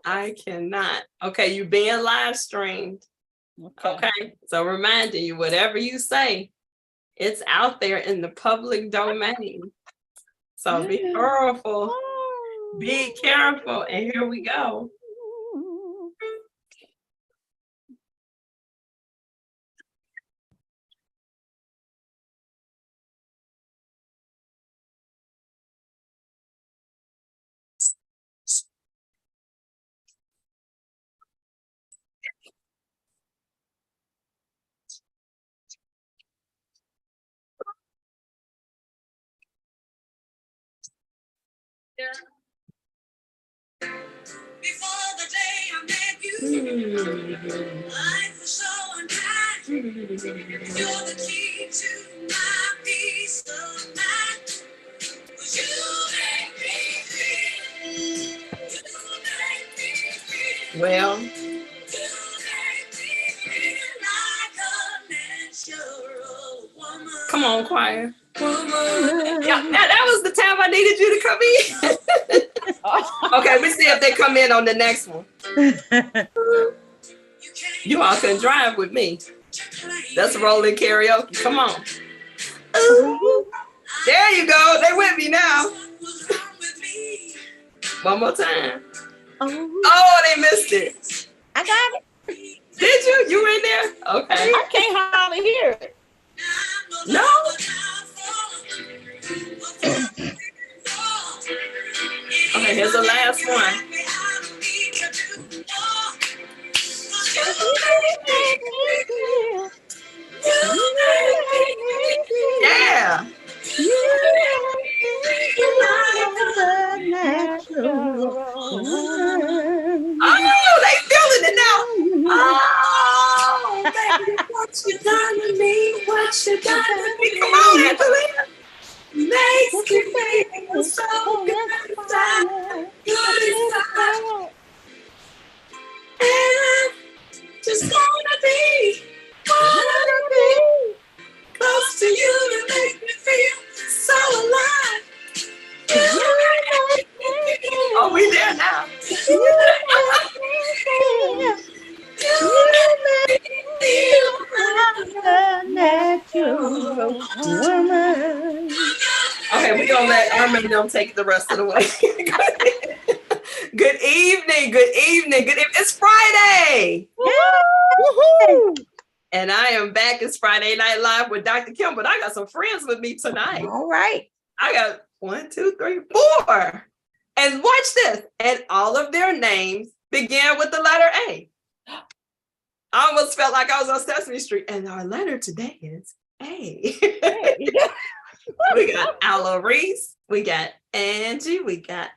I cannot. Okay, you being live streamed. Okay. So reminding you, whatever you say, it's out there in the public domain. So be careful. Be careful. And here we go. Before the day I met you, life was so unkind. You're the key to my peace of mind. 'Cause you make me feel. You make me feel. Well. You make me feel like a natural woman. Come on, choir. Yeah, that was the time I needed you to come in. Okay, we see if they come in on the next one. You all can drive with me. That's rolling karaoke. Come on. Ooh. There you go. They with me now. One more time. Oh, they missed it. I got it. Did you? You were in there? Okay. I can't hardly hear it. No? Okay, here's the last one. Yeah. Oh, they feeling it now. Oh, baby, what you done to me? What you done to me? Come on, Angelina. Makes me feel so good inside. Good inside. And I just wanna be close to you to make me feel so alive. Oh, we there now. Okay, we're gonna let Irma and them take the rest of the way. Good evening, good evening, good evening. It's Friday. Woo-hoo. And I am back. It's Friday Night Live with Dr. Kim, but I got some friends with me tonight. All right. I got 1, 2, 3, 4. And watch this. And all of their names began with the letter A. I almost felt like I was on Sesame Street. And our letter today is A. We got Ala Reese. We got Angie. We got,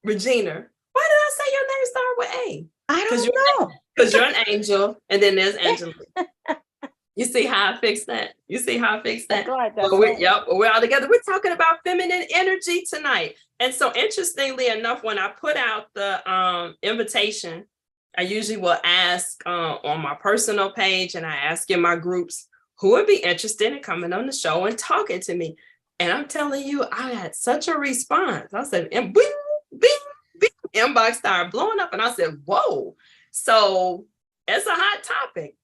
Regina. Why did I say your name started with A? I don't know. Because you're an angel. And then there's Angela. You see how I fixed that? You see how I fixed that? Well, we're all together. We're talking about feminine energy tonight. And so interestingly enough, when I put out the invitation, I usually will ask on my personal page, and I ask in my groups who would be interested in coming on the show and talking to me. And I'm telling you, I had such a response. I said, and bing, bing, bing, inbox started blowing up. And I said, whoa. So it's a hot topic.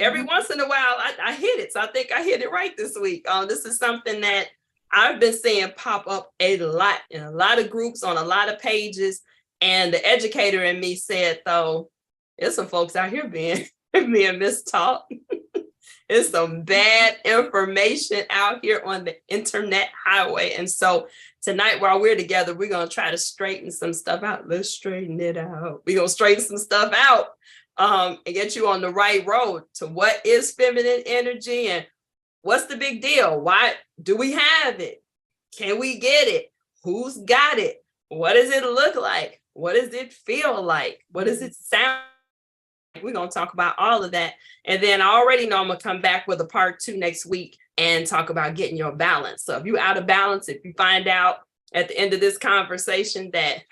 Every once in a while, I hit it. So I think I hit it right this week. This is something that I've been seeing pop up a lot in a lot of groups, on a lot of pages. And the educator in me said, though, there's some folks out here being mistaught. There's some bad information out here on the internet highway. And so tonight, while we're together, we're going to try to straighten some stuff out. Let's straighten it out. We're going to straighten some stuff out. And get you on the right road to what is feminine energy and what's the big deal? Why do we have it? Can we get it? Who's got it? What does it look like? What does it feel like? What does it sound like? We're going to talk about all of that. And then I already know I'm going to come back with a part 2 next week and talk about getting your balance. So if you're out of balance, if you find out at the end of this conversation that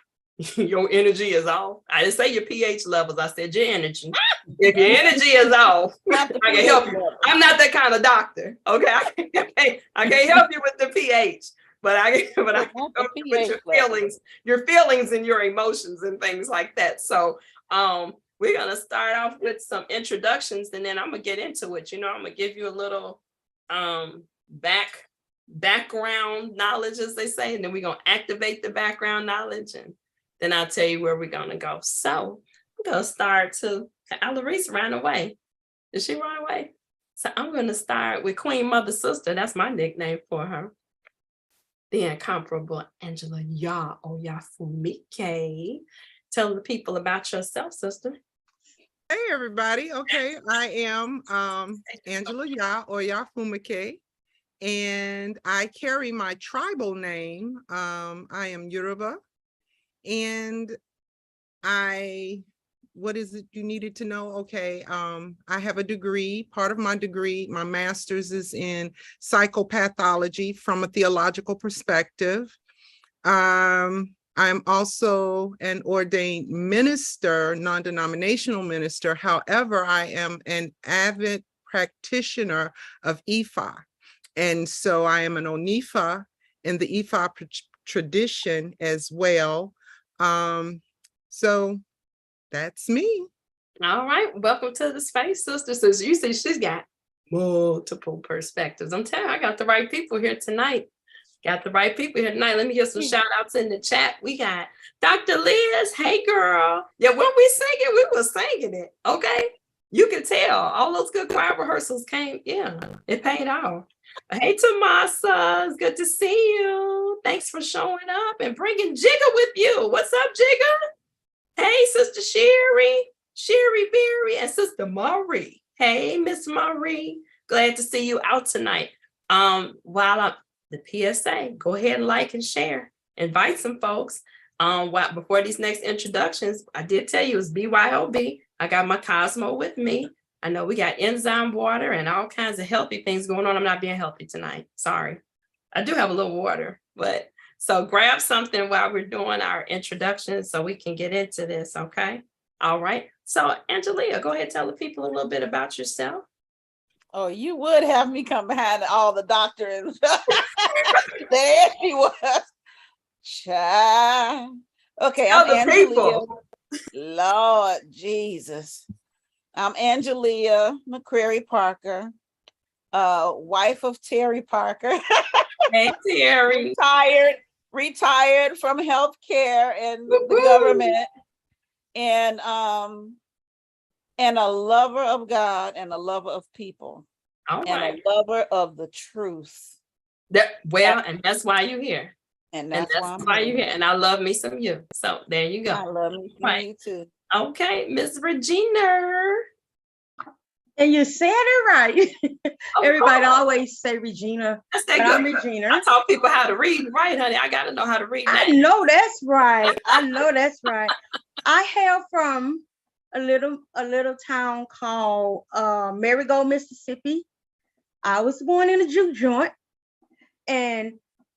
your energy is off. I didn't say your pH levels. I said your energy. If your energy is off, I can help you. I'm not that kind of doctor. Okay. I can't help you with the pH. but I go with your feelings and your emotions and things like that. So we're gonna start off with some introductions, and then I'm gonna get into it. I'm gonna give you a little background knowledge, as they say, and then we're gonna activate the background knowledge, and then I'll tell you where we're gonna go. So I'm gonna start to Alarice ran away. Did she run away? So I'm gonna start with Queen Mother Sister. That's my nickname for her. The incomparable Angela Ya or Yafumike. Tell the people about yourself, sister. Hey everybody. Okay, I am Angela Ya or Yafumike, and I carry my tribal name. I am Yoruba, and what is it you needed to know? Okay, I have a degree. Part of my degree, my master's, is in psychopathology from a theological perspective. I'm also an ordained minister, non-denominational minister. However, I am an avid practitioner of Ifa. And so I am an Onifa in the Ifa tradition as well. So that's me. All right. Welcome to the space, sister. So you see, she's got multiple perspectives. I'm telling you, I got the right people here tonight. Let me get some shout outs in the chat. We got Dr. Liz. Hey, girl. Yeah, when we singing, we were singing it. Okay. You can tell all those good choir rehearsals came. Yeah, it paid off. Hey, Tomasa. It's good to see you. Thanks for showing up and bringing Jigga with you. What's up, Jigga? Hey, Sister Sherry Berry, and Sister Marie. Hey, Miss Marie. Glad to see you out tonight. The PSA, go ahead and like and share. Invite some folks. Before these next introductions, I did tell you it's BYOB. I got my Cosmo with me. I know we got enzyme water and all kinds of healthy things going on. I'm not being healthy tonight. Sorry. I do have a little water, but so grab something while we're doing our introduction so we can get into this, okay? All right. So Angelia, go ahead and tell the people a little bit about yourself. Oh, you would have me come behind all the doctors. There she was. Child. Okay, I'm Angelia. Lord Jesus. I'm Angelia McCrary Parker, wife of Terry Parker. Hey, Terry. Retired from healthcare and the government. And a lover of God and a lover of people. All right. And a lover of the truth. And that's why you're here. And that's why you're here. And I love me some you. So there you go. I love me some you too. Okay, Miss Regina. And you said it right. Everybody always say Regina. But I'm Regina. I taught people how to read right, honey. I got to know how to read. I know that's right. I hail from a little town called Marigold, Mississippi. I was born in a juke joint, and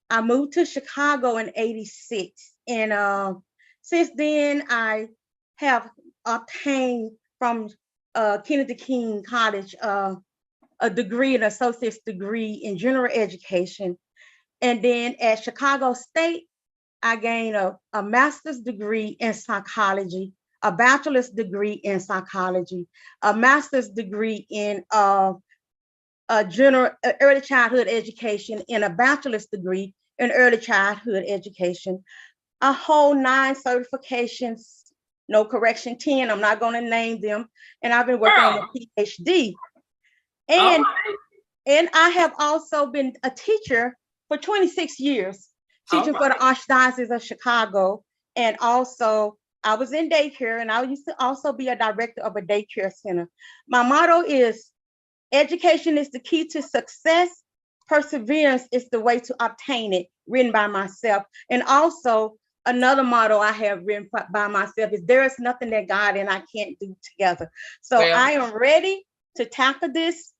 I moved to Chicago in '86. And since then, I have obtained from Kennedy King College a degree, an associate's degree in general education. And then at Chicago State, I gained a master's degree in psychology, a bachelor's degree in psychology, a master's degree in general early childhood education, and a bachelor's degree in early childhood education. A whole 9 certifications, no correction, 10. I'm not going to name them. And I've been working on a PhD. And I have also been a teacher for 26 years, teaching for the Archdiocese of Chicago. And also, I was in daycare, and I used to also be a director of a daycare center. My motto is, education is the key to success. Perseverance is the way to obtain it, written by myself. And also, another motto I have written by myself is, there is nothing that God and I can't do together. So I am ready to tackle this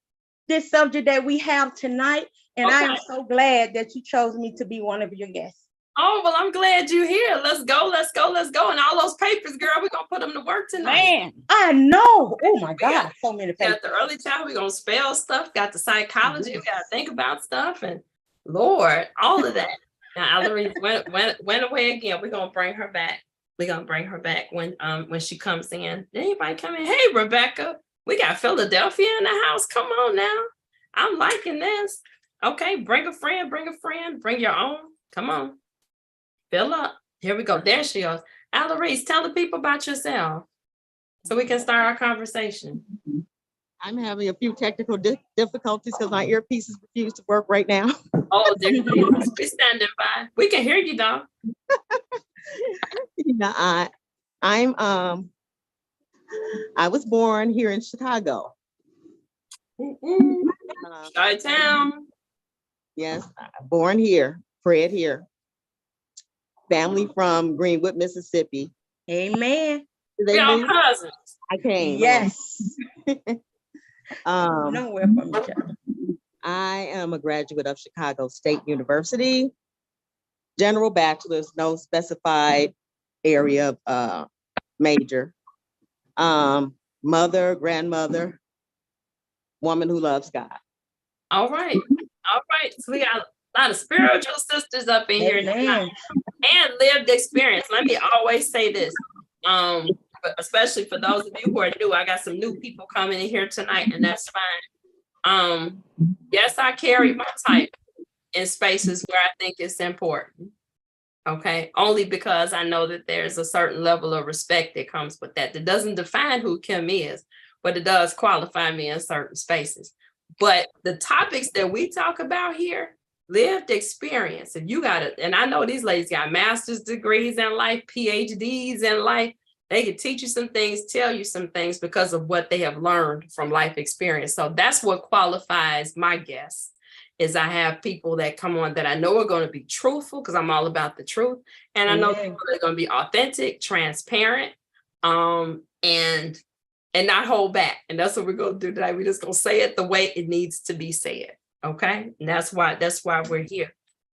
subject that we have tonight. And I am so glad that you chose me to be one of your guests. Oh, well, I'm glad you're here. Let's go. And all those papers, girl, we're going to put them to work tonight. Man, I know. Oh, my God. So many papers. Got the early child. We're going to spell stuff. Got the psychology. We got to think about stuff. And Lord, all of that. Now, Ellery went away again. We're gonna bring her back. We're gonna bring her back when she comes in. Did anybody come in? Hey, Rebecca, we got Philadelphia in the house. Come on now. I'm liking this. Okay, bring a friend, bring your own. Come on. Fill up. Here we go. There she is. Ellery, tell the people about yourself so we can start our conversation. I'm having a few technical difficulties because my earpieces refuse to work right now. Oh, we're standing by. We can hear you, though. Yeah, I was born here in Chicago. Chi-town. Yes, born here, bred here. Family from Greenwood, Mississippi. Amen. We all cousins. I came. Yes. Nowhere from each other. I am a graduate of Chicago State University. General bachelor's, no specified area of major. Mother, grandmother, woman who loves God. All right. So we got a lot of spiritual sisters up in here tonight. And lived experience. Let me always say this. Especially for those of you who are new, I got some new people coming in here tonight, and that's fine. Yes, I carry my type in spaces where I think it's important. Okay, only because I know that there's a certain level of respect that comes with that. That doesn't define who Kim is, but it does qualify me in certain spaces. But the topics that we talk about here, lived experience. If you got it, and I know these ladies got master's degrees in life, PhDs in life. They can teach you some things, tell you some things because of what they have learned from life experience. So that's what qualifies my guests. Is I have people that come on that I know are going to be truthful because I'm all about the truth. And I know people that are going to be authentic, transparent, and not hold back. And that's what we're going to do today. We're just going to say it the way it needs to be said. Okay. And that's why we're here.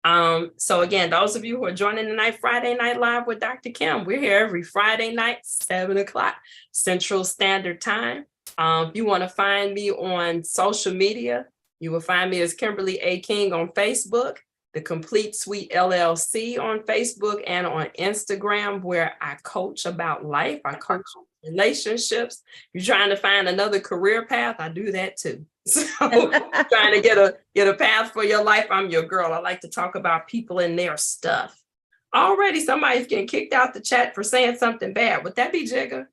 So again, those of you who are joining tonight, Friday Night Live with Dr. Kim, we're here every Friday night, 7:00 Central Standard Time. If you want to find me on social media, you will find me as Kimberly A. King on Facebook, The Complete Suite LLC on Facebook and on Instagram, where I coach about life. I coach relationships. If you're trying to find another career path, I do that too. So trying to get a path for your life, I'm your girl. I like to talk about people and their stuff. Already somebody's getting kicked out the chat for saying something bad. Would that be Jigga?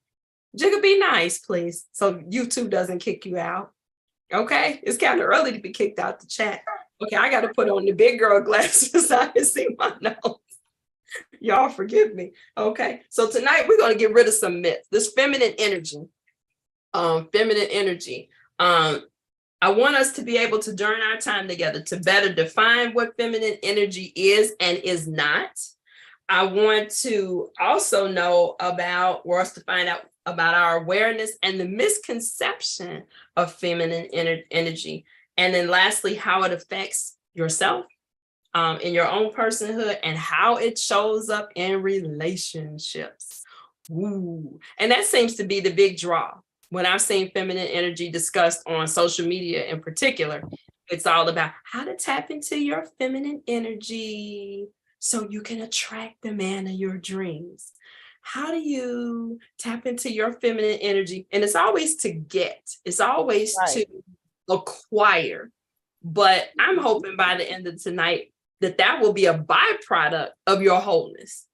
Jigga, be nice, please, so YouTube doesn't kick you out. Okay, it's kind of early to be kicked out the chat. Okay, I got to put on the big girl glasses so I can see my nose. Y'all forgive me. Okay, so tonight we're going to get rid of some myths. This feminine energy. I want us to be able to, during our time together, to better define what feminine energy is and is not. I want to also know about, or us to find out about our awareness and the misconception of feminine energy. And then lastly, how it affects yourself in your own personhood and how it shows up in relationships. Ooh. And that seems to be the big draw. When I've seen feminine energy discussed on social media in particular, it's all about how to tap into your feminine energy so you can attract the man of your dreams. How do you tap into your feminine energy? And it's always to get, it's always to acquire. But I'm hoping by the end of tonight that will be a byproduct of your wholeness.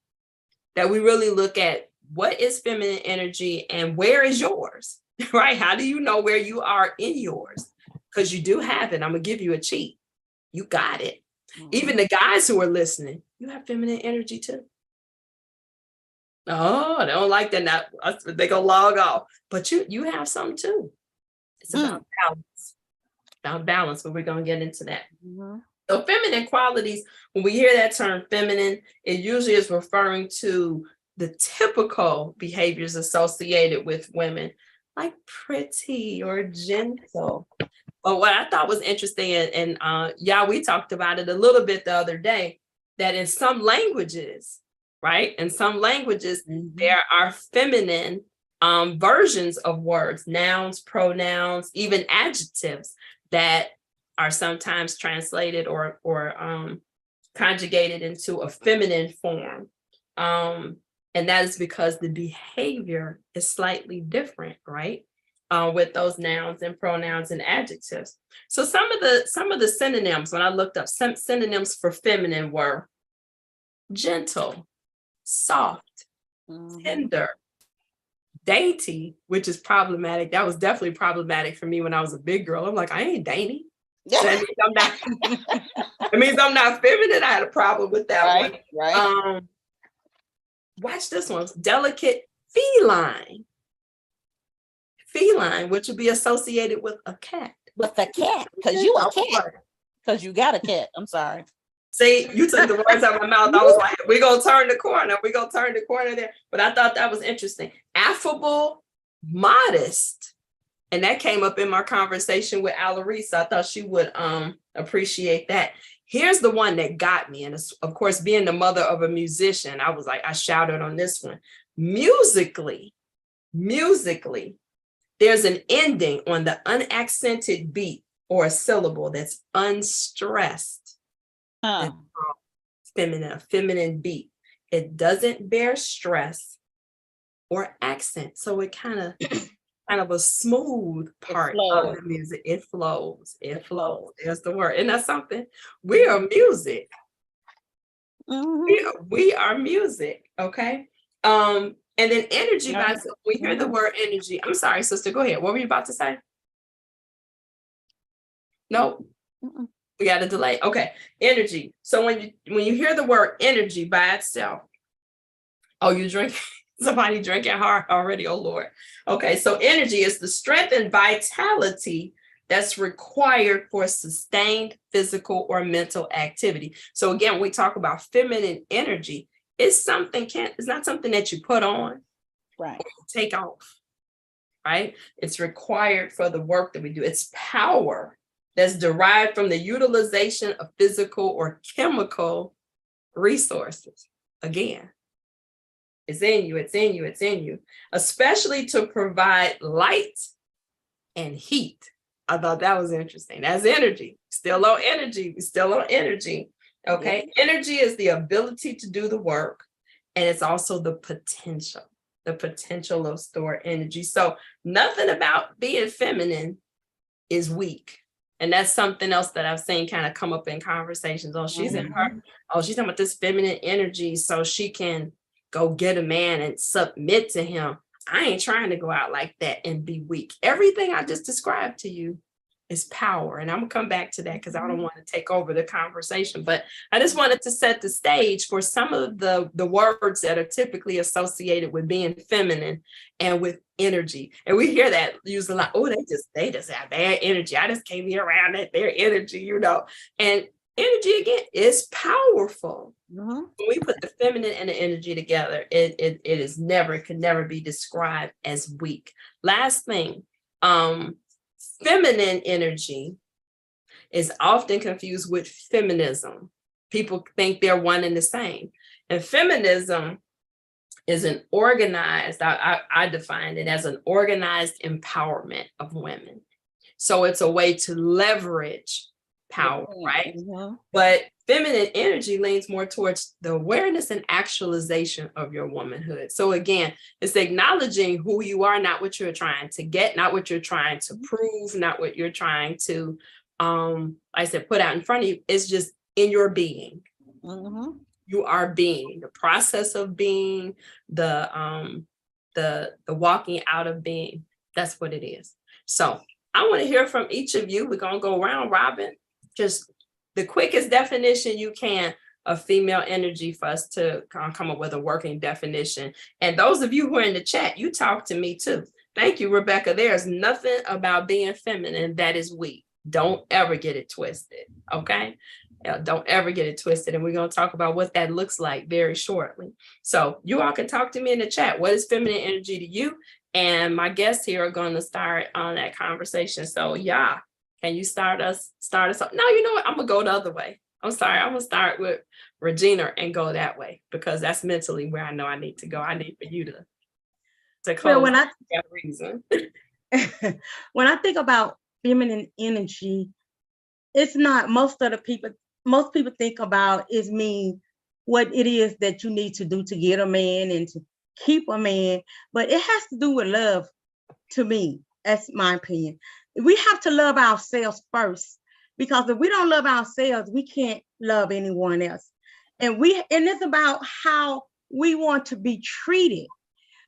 That we really look at what is feminine energy and where is yours, right? How do you know where you are in yours? Because you do have it. I'm going to give you a cheat. You got it. Mm-hmm. Even the guys who are listening, you have feminine energy too. Oh, they don't like that. Now they go log off. But you have some too. It's about balance. About balance, but we're going to get into that. Mm-hmm. So feminine qualities, when we hear that term feminine, it usually is referring to the typical behaviors associated with women, like pretty or gentle. But what I thought was interesting, and we talked about it a little bit the other day, that in some languages, right? In some languages, there are feminine versions of words, nouns, pronouns, even adjectives that are sometimes translated or conjugated into a feminine form. And that is because the behavior is slightly different, right? With those nouns and pronouns and adjectives. So some of the synonyms, when I looked up, some synonyms for feminine were gentle, soft, tender, dainty, which is problematic. That was definitely problematic for me when I was a big girl. I'm like, I ain't dainty. That means I'm not, it means I'm not feminine. I had a problem with that one. Right. Watch this one. Delicate, feline. Feline, which would be associated with a cat. With a cat, because you a cat. Because you got a cat. I'm sorry. See, you took the words out of my mouth. I was like, we're going to turn the corner. We're going to turn the corner there. But I thought that was interesting. Affable, modest. And that came up in my conversation with Alarisa. I thought she would appreciate that. Here's the one that got me. And of course, being the mother of a musician, I was like, I shouted on this one. Musically, there's an ending on the unaccented beat or a syllable that's unstressed. Feminine beat. It doesn't bear stress or accent. So it kind of a smooth part of the music. It flows. There's the word. And that's something. We are music. We are music. Okay. And then energy, guys, we hear the word energy. I'm sorry, sister. Go ahead. What were you about to say? No. We got a delay. Okay. Energy. So when you hear the word energy by itself, oh, you drink. Somebody drinking hard already. Oh, Lord. Okay. So energy is the strength and vitality that's required for sustained physical or mental activity. So again, when we talk about feminine energy, it's not something that you put on, right? Or take off, right? It's required for the work that we do. It's power that's derived from the utilization of physical or chemical resources. Again, it's in you, especially to provide light and heat. I thought that was interesting. That's energy. Still on energy. Okay. Yeah. Energy is the ability to do the work, and it's also the potential of stored energy. So nothing about being feminine is weak. And that's something else that I've seen kind of come up in conversations. Oh, she's in her. Oh, she's talking about this feminine energy so she can go get a man and submit to him. I ain't trying to go out like that and be weak. Everything I just described to you is power. And I'm gonna come back to that because I don't want to take over the conversation. But I just wanted to set the stage for some of the words that are typically associated with being feminine and with energy. And we hear that used a lot. Oh, they just have bad energy. I just can't be around their energy, you know. And energy, again, is powerful. When we put the feminine and the energy together, it can never be described as weak. Last thing, feminine energy is often confused with feminism. People think they're one and the same. And feminism is an organized, I define it as an organized empowerment of women. So it's a way to leverage power, right? But feminine energy leans more towards the awareness and actualization of your womanhood. So again, it's acknowledging who you are, not what you're trying to get, not what you're trying to prove, not what you're trying to, like I said, put out in front of you. It's just in your being. You are being, the process of being, the walking out of being. That's what it is. So I want to hear from each of you. We're going to go round robin. Just the quickest definition you can of female energy for us to come up with a working definition. And those of you who are in the chat, you talk to me too. Thank you, Rebecca. There's nothing about being feminine that is weak. Don't ever get it twisted, okay? Don't ever get it twisted. And we're going to talk about what that looks like very shortly. So you all can talk to me in the chat. What is feminine energy to you? And my guests here are going to start on that conversation. So yeah. Can you start us off? No, you know what? I'm gonna go the other way. I'm sorry. I'm gonna start with Regina and go that way because that's mentally where I know I need to go. I need for you to close. Well, when reason. When I think about feminine energy, it's not most of the people most people think about is mean what it is that you need to do to get a man and to keep a man, but it has to do with love to me. That's my opinion. We have to love ourselves first, because if we don't love ourselves, we can't love anyone else. And it's about how we want to be treated.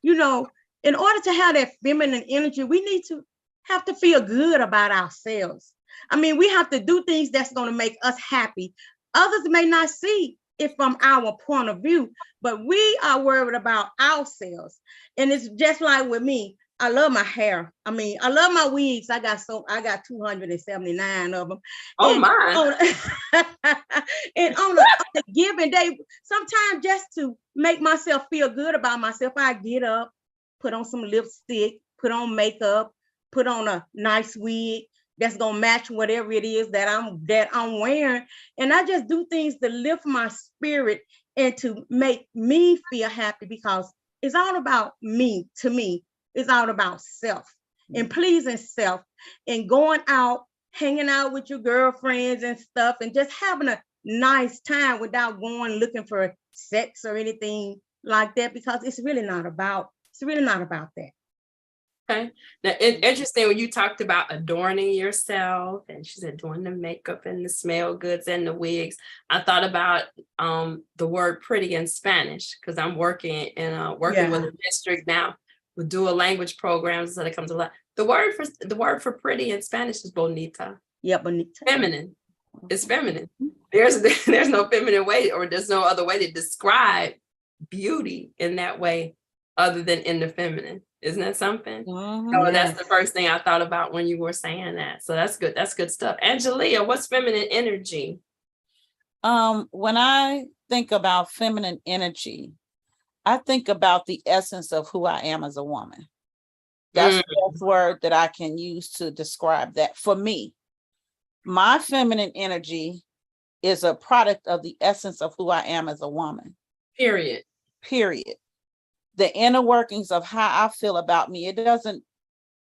You know, in order to have that feminine energy, we need to have to feel good about ourselves. I mean, we have to do things that's going to make us happy. Others may not see it from our point of view, but we are worried about ourselves. And it's just like with me. I love my hair. I mean, I love my wigs. I got 279 of them. Oh and my. And on a given day, sometimes just to make myself feel good about myself, I get up, put on some lipstick, put on makeup, put on a nice wig that's gonna match whatever it is that I'm wearing. And I just do things to lift my spirit and to make me feel happy, because it's all about me. To me, it's all about self and pleasing self and going out, hanging out with your girlfriends and stuff, and just having a nice time without going looking for sex or anything like that, because it's really not about that. Okay. Now, interesting when you talked about adorning yourself, and she said doing the makeup and the smell goods and the wigs. I thought about the word pretty in Spanish, because I'm working with a district now with dual language programs, so that comes a lot. The word for pretty in Spanish is bonita. Yeah, bonita. Feminine. It's feminine. There's no feminine way, or there's no other way to describe beauty in that way other than in the feminine. Isn't that something? So that's the first thing I thought about when you were saying that. So that's good. That's good stuff. Angelia, what's feminine energy? When I think about feminine energy, I think about the essence of who I am as a woman. That's the best word that I can use to describe that. For me, my feminine energy is a product of the essence of who I am as a woman. Period. The inner workings of how I feel about me. It doesn't,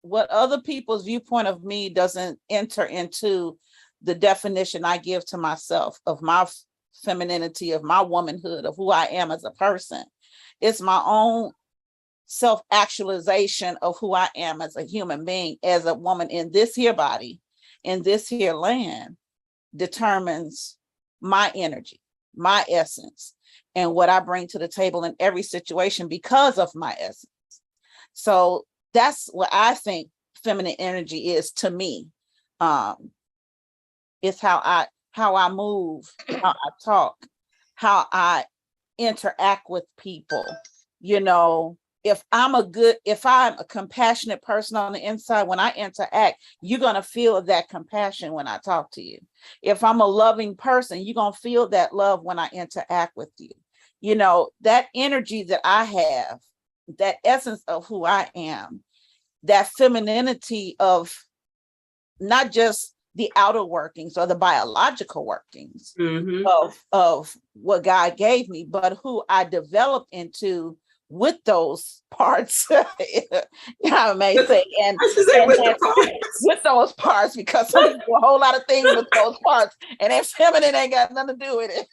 what other people's viewpoint of me doesn't enter into the definition I give to myself of my femininity, of my womanhood, of who I am as a person. It's my own self-actualization of who I am as a human being, as a woman in this here body, in this here land, determines my energy, my essence, and what I bring to the table in every situation because of my essence. So that's what I think feminine energy is to me. It's how I move, how I talk, how I interact with people. You know, if I'm a compassionate person on the inside, when I interact, you're going to feel that compassion when I talk to you. If I'm a loving person, you're going to feel that love when I interact with you. You know, that energy that I have, that essence of who I am, that femininity of not just the outer workings or the biological workings of what God gave me, but who I developed into with those parts, I may say, and with those parts, because some people do a whole lot of things with those parts, and that feminine ain't got nothing to do with it.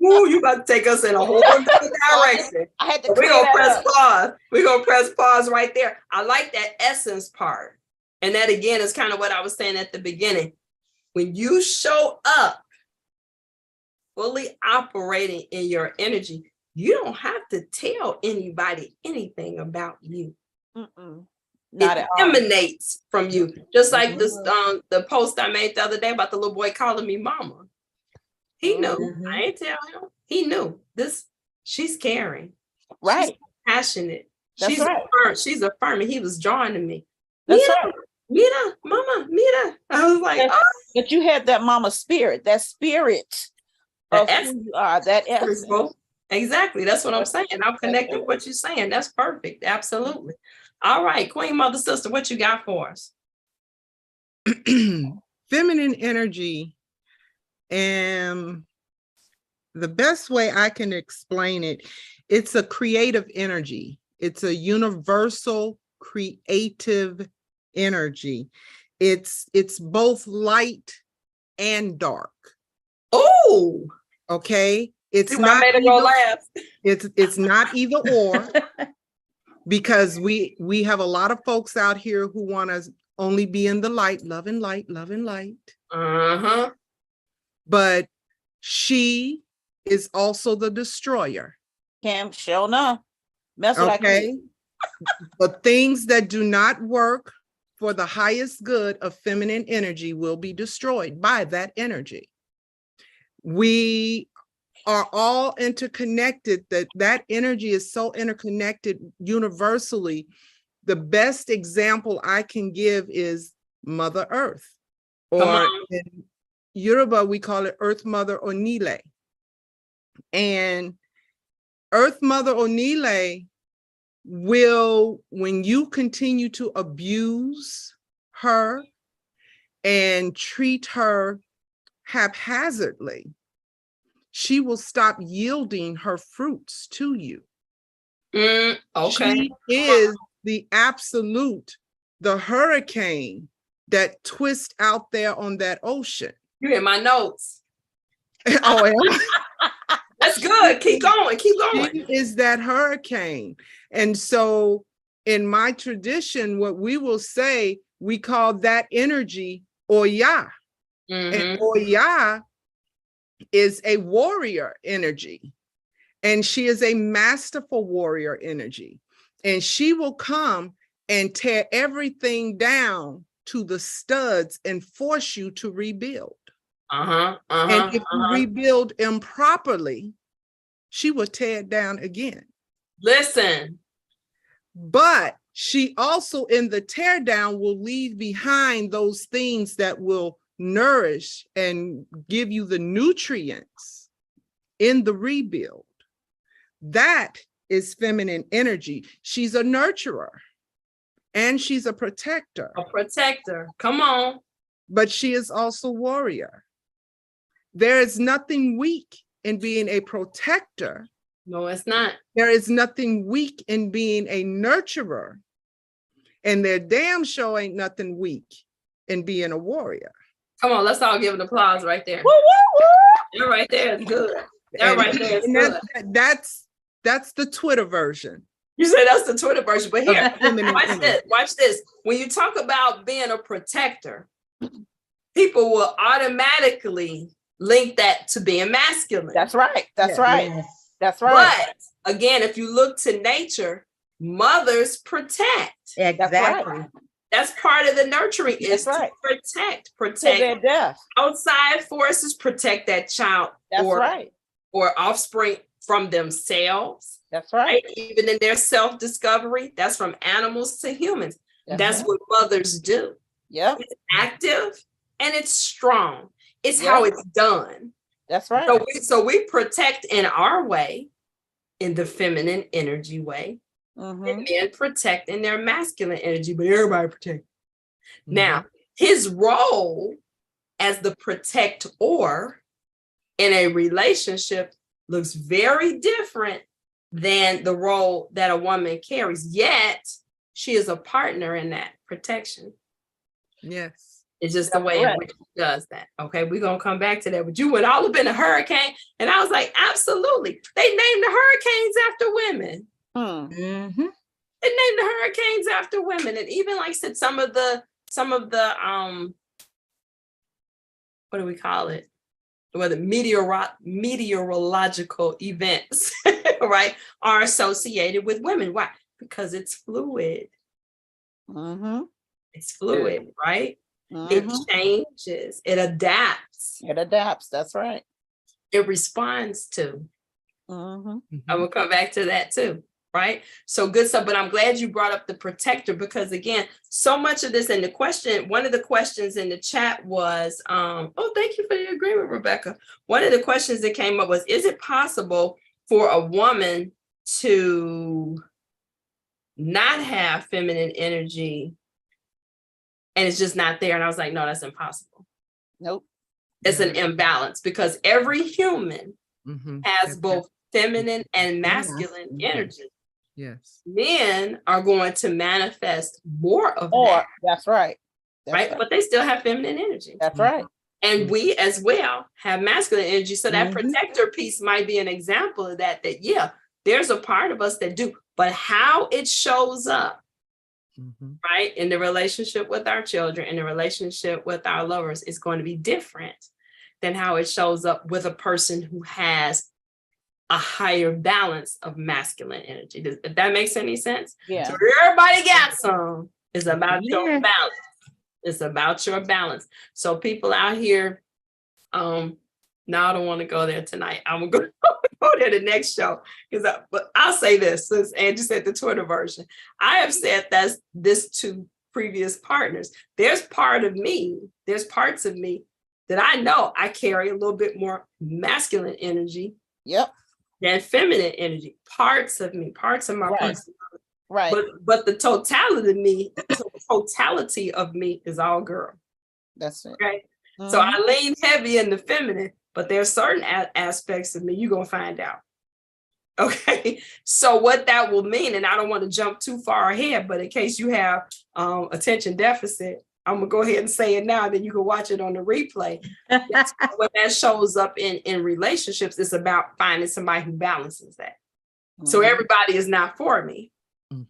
Ooh, you about to take us in a whole different direction. I had to We're gonna press pause. We're gonna press pause right there. I like that essence part. And that again is kind of what I was saying at the beginning. When you show up fully operating in your energy, you don't have to tell anybody anything about you. Not it emanates from you. Just like this the post I made the other day about the little boy calling me mama. He knew. I ain't tell him. He knew this. She's caring. Right. She's passionate. That's she's right. She's affirming. He was drawing to me. That's right. Mira, mama, Mira. I was like, oh. But you had that mama spirit, that spirit of who you are, that essence. Exactly. That's what I'm saying. I'm connecting with what you're saying. That's perfect. Absolutely. All right, Queen Mother Sister, what you got for us? Feminine energy. And the best way I can explain it, it's a creative energy. It's a universal creative energy. It's both light and dark. Oh, Oh, Okay. It's see, I not made it go either, last. it's not either or, because we have a lot of folks out here who want to only be in the light, love and light, love and light. Uh-huh. But she is also the destroyer. Kim, sure enough. Mess with Okay. The things that do not work for the highest good of feminine energy will be destroyed by that energy. We are all interconnected, that energy is so interconnected universally. The best example I can give is Mother Earth, or in Yoruba, we call it Earth Mother Onile. And Earth Mother Onile will, when you continue to abuse her and treat her haphazardly, she will stop yielding her fruits to you. Okay. She is the absolute, the hurricane that twists out there on that ocean. You in my notes. Oh, yeah. That's good. Keep going. Keep going. She is that hurricane. And so in my tradition, what we will say, we call that energy Oya. And Oya is a warrior energy. And she is a masterful warrior energy. And she will come and tear everything down to the studs and force you to rebuild. And if you rebuild improperly, she will tear it down again. Listen. But she also in the tear down will leave behind those things that will nourish and give you the nutrients in the rebuild. That is feminine energy. She's a nurturer and she's a protector. A protector. Come on. But she is also warrior. There is nothing weak in being a protector. No, it's not. There is nothing weak in being a nurturer. And there damn sure ain't nothing weak in being a warrior. Come on, let's all give an applause right there. Woo, woo, woo. That right there is good. That right there is good. That's the Twitter version. You say that's the Twitter version, but here, watch this. Watch this. When you talk about being a protector, people will automatically link that to being masculine. That's right. That's right. Yes. That's right. But again, if you look to nature, mothers protect. Exactly. That's part of the nurturing is That's to protect their death. outside forces, protect that child or offspring from themselves. That's right. Even in their self-discovery, that's from animals to humans. That's what mothers do. Yep. It's active and it's strong. It's how it's done. That's right. So we protect in our way, in the feminine energy way, and men protect in their masculine energy, but everybody protect. Now, his role as the protector in a relationship looks very different than the role that a woman carries, yet she is a partner in that protection. Yes. It's just the way in which she does that. Okay, we're going to come back to that. But you would all have been a hurricane. And I was like, absolutely. They named the hurricanes after women. They named the hurricanes after women. And even like I said, some of the what do we call it? Well, the meteorological events, right, are associated with women. Why? Because it's fluid. It's fluid, right? It changes. It adapts. It adapts. That's right. It responds to. I will come back to that too. Right. So good stuff. But I'm glad you brought up the protector, because again, so much of this, and the question, one of the questions in the chat was, oh, thank you for your agreement, Rebecca. One of the questions that came up was, is it possible for a woman to not have feminine energy and it's just not there? And I was like, no, that's impossible. Nope. It's an imbalance, because every human has both feminine and masculine energy. Yes. Men are going to manifest more of that. That's right. Right. But they still have feminine energy. That's right. And we as well have masculine energy. So that protector piece might be an example of that, yeah, there's a part of us that do, but how it shows up, right, in the relationship with our children, in the relationship with our lovers is going to be different than how it shows up with a person who has a higher balance of masculine energy. If that makes any sense? Yeah. So everybody got some. It's about your balance. It's about your balance. So people out here, now I don't want to go there tonight. I'm gonna go there the next show but I'll say this, since Angie said the Twitter version. I have said this to previous partners. There's parts of me that I know I carry a little bit more masculine energy. Yep. Than feminine energy. Parts of me, parts of my personality. Right. But the totality of me is all girl. That's it. Okay. So I lean heavy in the feminine, but there's certain aspects of me you're gonna find out. Okay. So what that will mean, and I don't want to jump too far ahead, but in case you have attention deficit, I'm gonna go ahead and say it now, then you can watch it on the replay. When that shows up in relationships, it's about finding somebody who balances that. So everybody is not for me,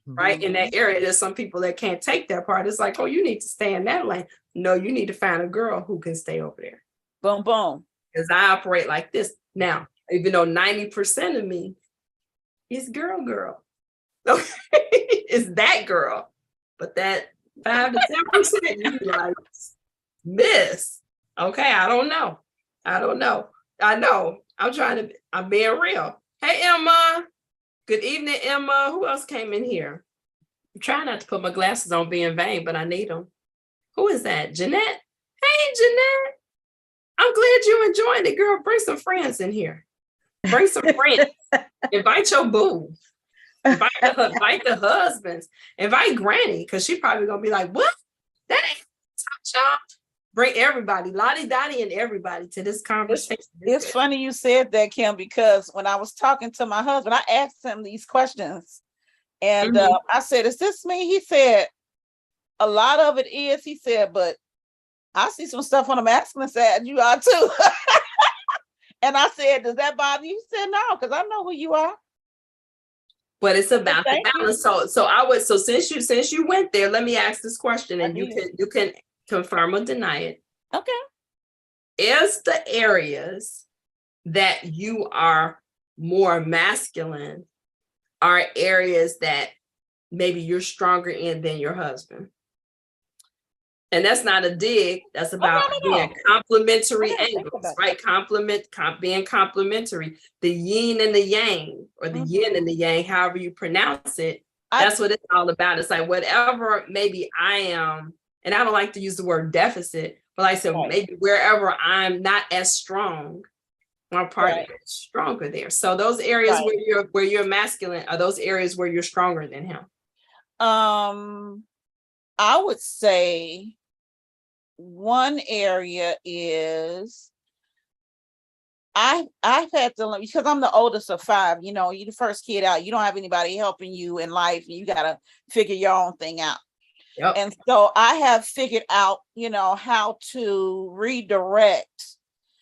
right? In that area, there's some people that can't take that part. It's like, oh, you need to stay in that lane. No, you need to find a girl who can stay over there. Boom, boom. Because I operate like this. Now, even though 90% of me is girl. Okay, it's that girl. But that 5 to 10%, you like, miss. Okay, I don't know. I know. I'm being real. Hey, Emma. Good evening, Emma. Who else came in here? I'm trying not to put my glasses on being vain, but I need them. Who is that? Jeanette? Hey, Jeanette. I'm glad you're enjoying it, girl. Bring some friends in here. Bring some friends. Invite your boo. Invite the husbands. Invite Granny, because she probably gonna be like, what? That ain't y'all. Bring everybody, Lottie, Dottie, and everybody to this conversation. It's funny you said that, Kim, because when I was talking to my husband, I asked him these questions. And I said, is this me? He said, a lot of it is. He said, but I see some stuff on the masculine side. You are too. And I said, does that bother you? He said, no, because I know who you are. But it's about the balance. So since you went there, let me ask this question, and you can confirm or deny it. Okay. Is the areas that you are more masculine are areas that maybe you're stronger in than your husband? And that's not a dig. That's about being complementary angles, right? Being complementary. The yin and the yang, or the yin and the yang, however you pronounce it. That's what it's all about. It's like whatever maybe I am, and I don't like to use the word deficit, but like I said, maybe wherever I'm not as strong, my partner is stronger there. So those areas where you're masculine are those areas where you're stronger than him. I would say one area is I've had to learn, because I'm the oldest of 5, you know, you're the first kid out, you don't have anybody helping you in life, and you got to figure your own thing out. Yep. And so I have figured out, you know, how to redirect.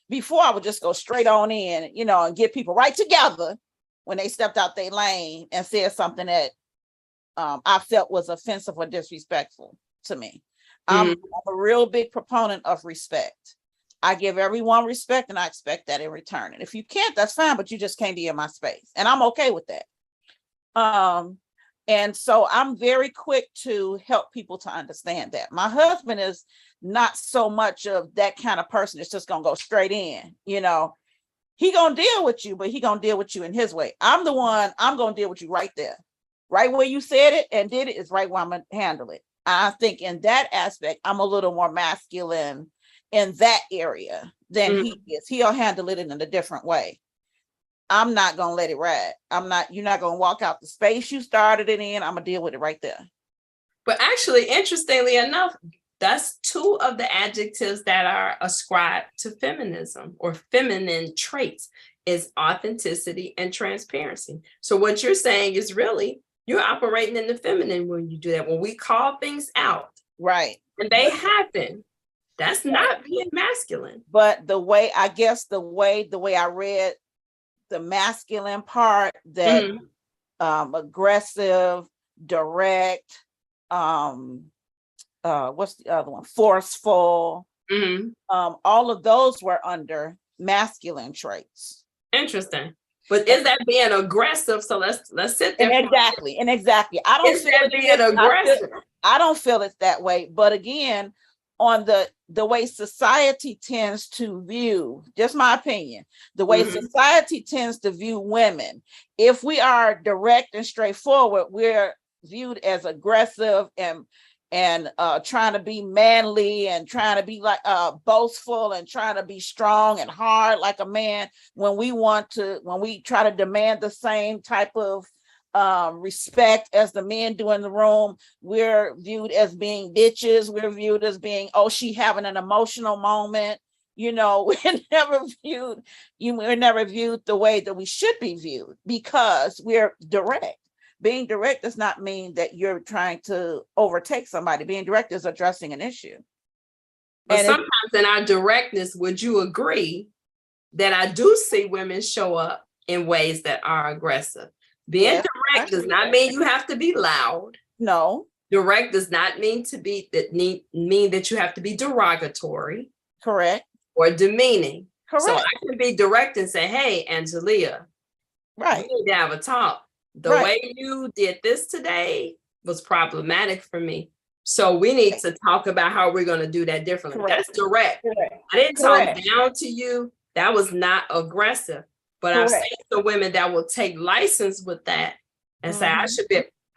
Before, I would just go straight on in, you know, and get people right together when they stepped out their lane and said something that I felt was offensive or disrespectful to me. I'm a real big proponent of respect. I give everyone respect, and I expect that in return. And if you can't, that's fine, but you just can't be in my space. And I'm okay with that. And so I'm very quick to help people to understand that. My husband is not so much of that kind of person that's just going to go straight in, you know. He going to deal with you, but he going to deal with you in his way. I'm the one, I'm going to deal with you right there. Right where you said it and did it is right where I'm going to handle it. I think in that aspect, I'm a little more masculine in that area than he is. He'll handle it in a different way. I'm not going to let it ride. You're not going to walk out the space you started it in. I'm going to deal with it right there. But actually, interestingly enough, that's 2 of the adjectives that are ascribed to feminism or feminine traits is authenticity and transparency. So what you're saying is really, you're operating in the feminine when you do that. When we call things out. Right. And they happen. That's not being masculine. But the way I read the masculine part, that aggressive, direct, what's the other one? Forceful. All of those were under masculine traits. Interesting. But is that being aggressive? So let's sit there. And exactly. I don't feel it being aggressive. I don't feel it's that way. But again, on the way society tends to view, just my opinion, the way society tends to view women, if we are direct and straightforward, we're viewed as aggressive and trying to be manly and trying to be like boastful and trying to be strong and hard like a man. When we try to demand the same type of respect as the men do in the room, we're viewed as being bitches. We're viewed as being, oh, she having an emotional moment. You know, we're never viewed the way that we should be viewed, because we're direct. Being direct does not mean that you're trying to overtake somebody. Being direct is addressing an issue. But sometimes in our directness, would you agree that I do see women show up in ways that are aggressive? Being direct does not mean you have to be loud. No. Direct does not mean that you have to be derogatory. Correct. Or demeaning. Correct. So I can be direct and say, hey, Angelia, right, we need to have a talk. The way you did this today was problematic for me. So we need to talk about how we're going to do that differently. Correct. That's direct. Correct. I didn't talk down to you. That was not aggressive. But I've seen the women that will take license with that and say,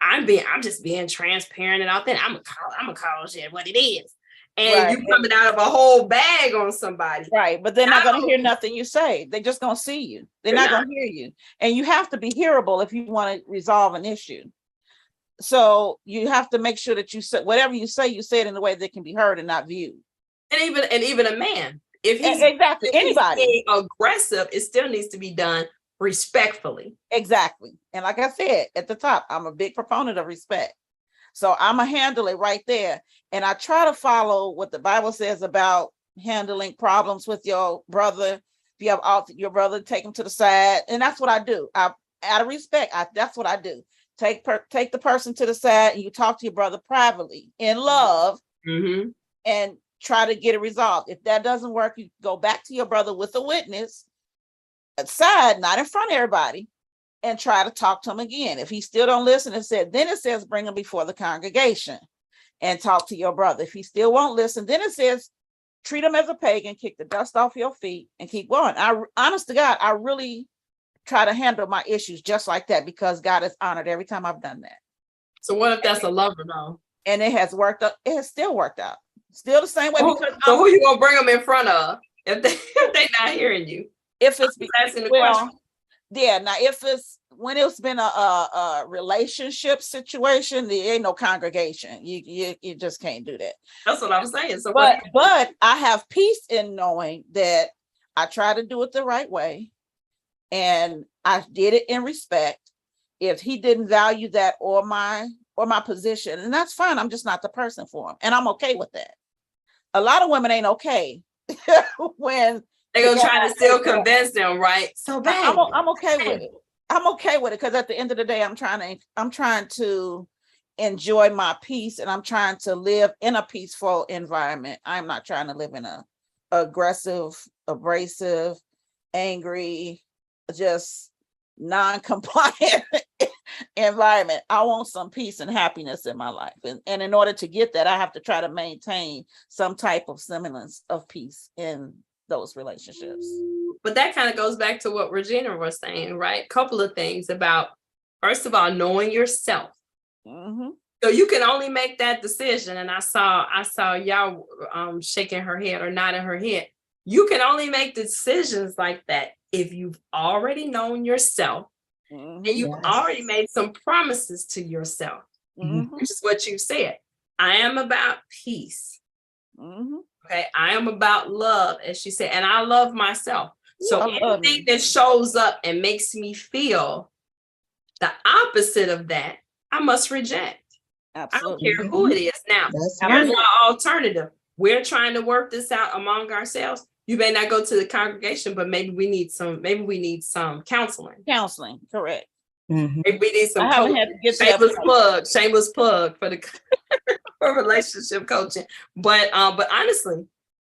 I'm just being transparent and authentic. I'm gonna call shit what it is. And you coming out of a whole bag on somebody. Right. But they're not going to hear nothing you say. They're just going to see you. They're not going to hear you. And you have to be hearable if you want to resolve an issue. So you have to make sure that you say whatever you say it in a way that can be heard and not viewed. And even a man, if he's anybody being aggressive, it still needs to be done respectfully. Exactly. And like I said at the top, I'm a big proponent of respect. So I'm going to handle it right there. And I try to follow what the Bible says about handling problems with your brother. If you have your brother, take him to the side. And that's what I do. Out of respect, that's what I do. Take the person to the side and you talk to your brother privately in love and try to get it resolved. If that doesn't work, you go back to your brother with a witness aside, not in front of everybody, and try to talk to him again. If he still don't listen, then it says bring him before the congregation and talk to your brother. If he still won't listen, then it says treat him as a pagan, kick the dust off your feet and keep going. Honest to God, I really try to handle my issues just like that, because God is honored every time I've done that. So what if that's a lover though? And it has worked out. It has still worked out. Still the same way. So who you gonna bring them in front of if they not hearing you? If it's question. Yeah, now when it's been a relationship situation, there ain't no congregation. You just can't do that. That's what I'm saying. So but I have peace in knowing that I try to do it the right way, and I did it in respect. If he didn't value that or my position, and that's fine. I'm just not the person for him, and I'm okay with that. A lot of women ain't okay when they're gonna try to still convince them, right? So bad. I'm okay with it. I'm okay with it because at the end of the day, I'm trying to enjoy my peace, and I'm trying to live in a peaceful environment. I'm not trying to live in a aggressive, abrasive, angry, just non-compliant environment. I want some peace and happiness in my life, and in order to get that, I have to try to maintain some type of semblance of peace in those relationships. But that kind of goes back to what Regina was saying, right? Couple of things about, first of all, knowing yourself. So you can only make that decision. And I saw y'all shaking her head or nodding her head. You can only make decisions like that if you've already known yourself and you've already made some promises to yourself, which is what you said. I am about peace. Okay, I am about love, as she said, and I love myself. So anything that shows up and makes me feel the opposite of that, I must reject. Absolutely. I don't care who it is. Now, here's my alternative. we're trying to work this out among ourselves. You may not go to the congregation, but maybe we need some counseling. Counseling, correct. Mhm. Maybe we need some I haven't had to get to that shameless plug for the for relationship coaching. But honestly,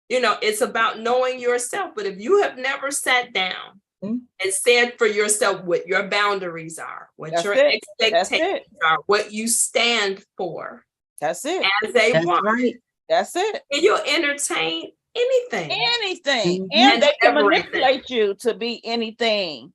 it's about knowing yourself. But if you have never sat down and said for yourself what your boundaries are, what your expectations are, what you stand for. That's it. As a woman. Right. That's it. And you'll entertain anything. Anything. Mhm. And they can Everything. manipulate you to be anything.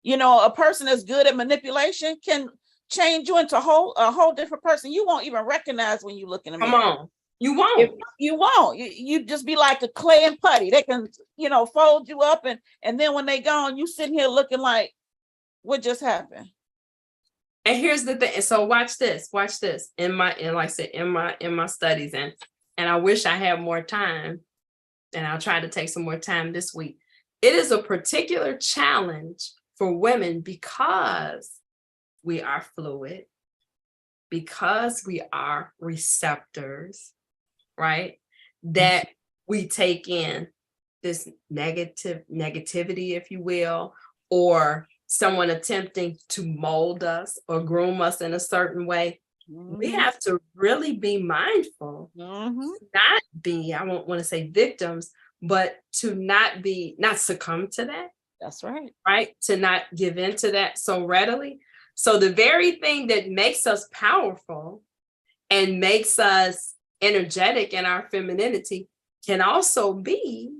A person that's good at manipulation can change you into a whole different person. You won't even recognize when you look in the mirror. Come on. You won't. You won't. You just be like a clay and putty. They can, fold you up and then when they gone, you sitting here looking like, what just happened? And here's the thing. So watch this. In like I said, in my studies, and I wish I had more time, and I'll try to take some more time this week. It is a particular challenge for women because we are fluid, because we are receptors, right? That we take in this negativity, if you will, or someone attempting to mold us or groom us in a certain way. We have to really be mindful, not be, I won't want to say victims, but to not succumb to that. That's right. Right? To not give in to that so readily. So the very thing that makes us powerful and makes us energetic in our femininity can also be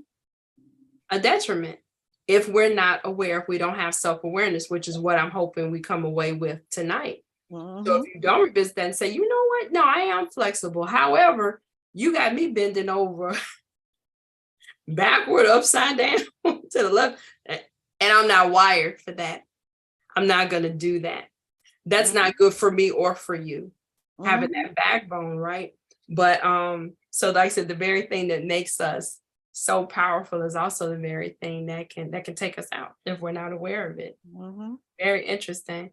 a detriment if we're not aware, if we don't have self-awareness, which is what I'm hoping we come away with tonight. So if you don't revisit that and say, you know what? No, I am flexible. However, you got me bending over backward, upside down to the left. And I'm not wired for that. I'm not going to do that. That's not good for me or for you, having that backbone, right? But so like I said, the very thing that makes us so powerful is also the very thing that can take us out if we're not aware of it. Very interesting.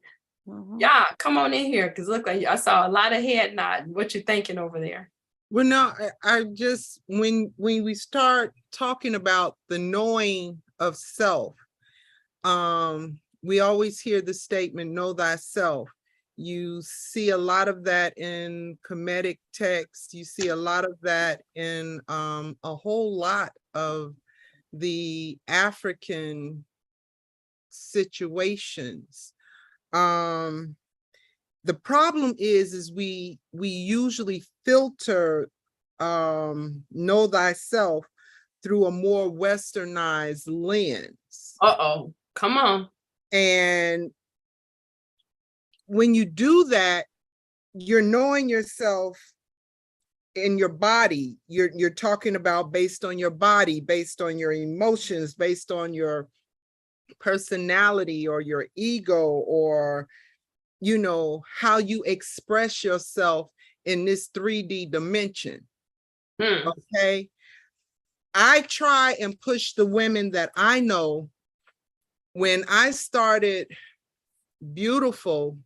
Yeah, come on in here, because look, like I saw a lot of head nodding. What you thinking over there? Well, no, I just, when we start talking about the knowing of self, we always hear the statement, know thyself. You see a lot of that in Kemetic texts. You see a lot of that in a whole lot of the African situations. The problem is we usually filter know thyself through a more westernized lens. Uh-oh, come on. And when you do that, you're knowing yourself in your body. You're talking about based on your body, based on your emotions, based on your personality or your ego, or how you express yourself in this 3D dimension. Okay. I try and push the women that I know. When I started Beautiful,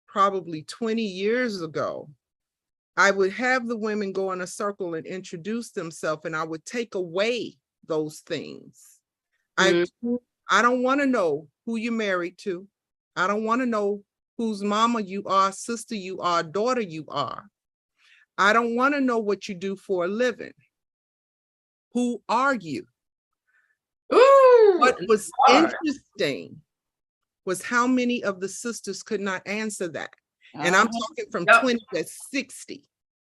probably 20 years ago, I would have the women go in a circle and introduce themselves, and I would take away those things. I don't want to know who you're married to. I don't want to know whose mama you are, sister you are, daughter you are. I don't want to know what you do for a living. Who are you? Ooh, what was interesting was how many of the sisters could not answer that. And I'm talking from 20 to 60.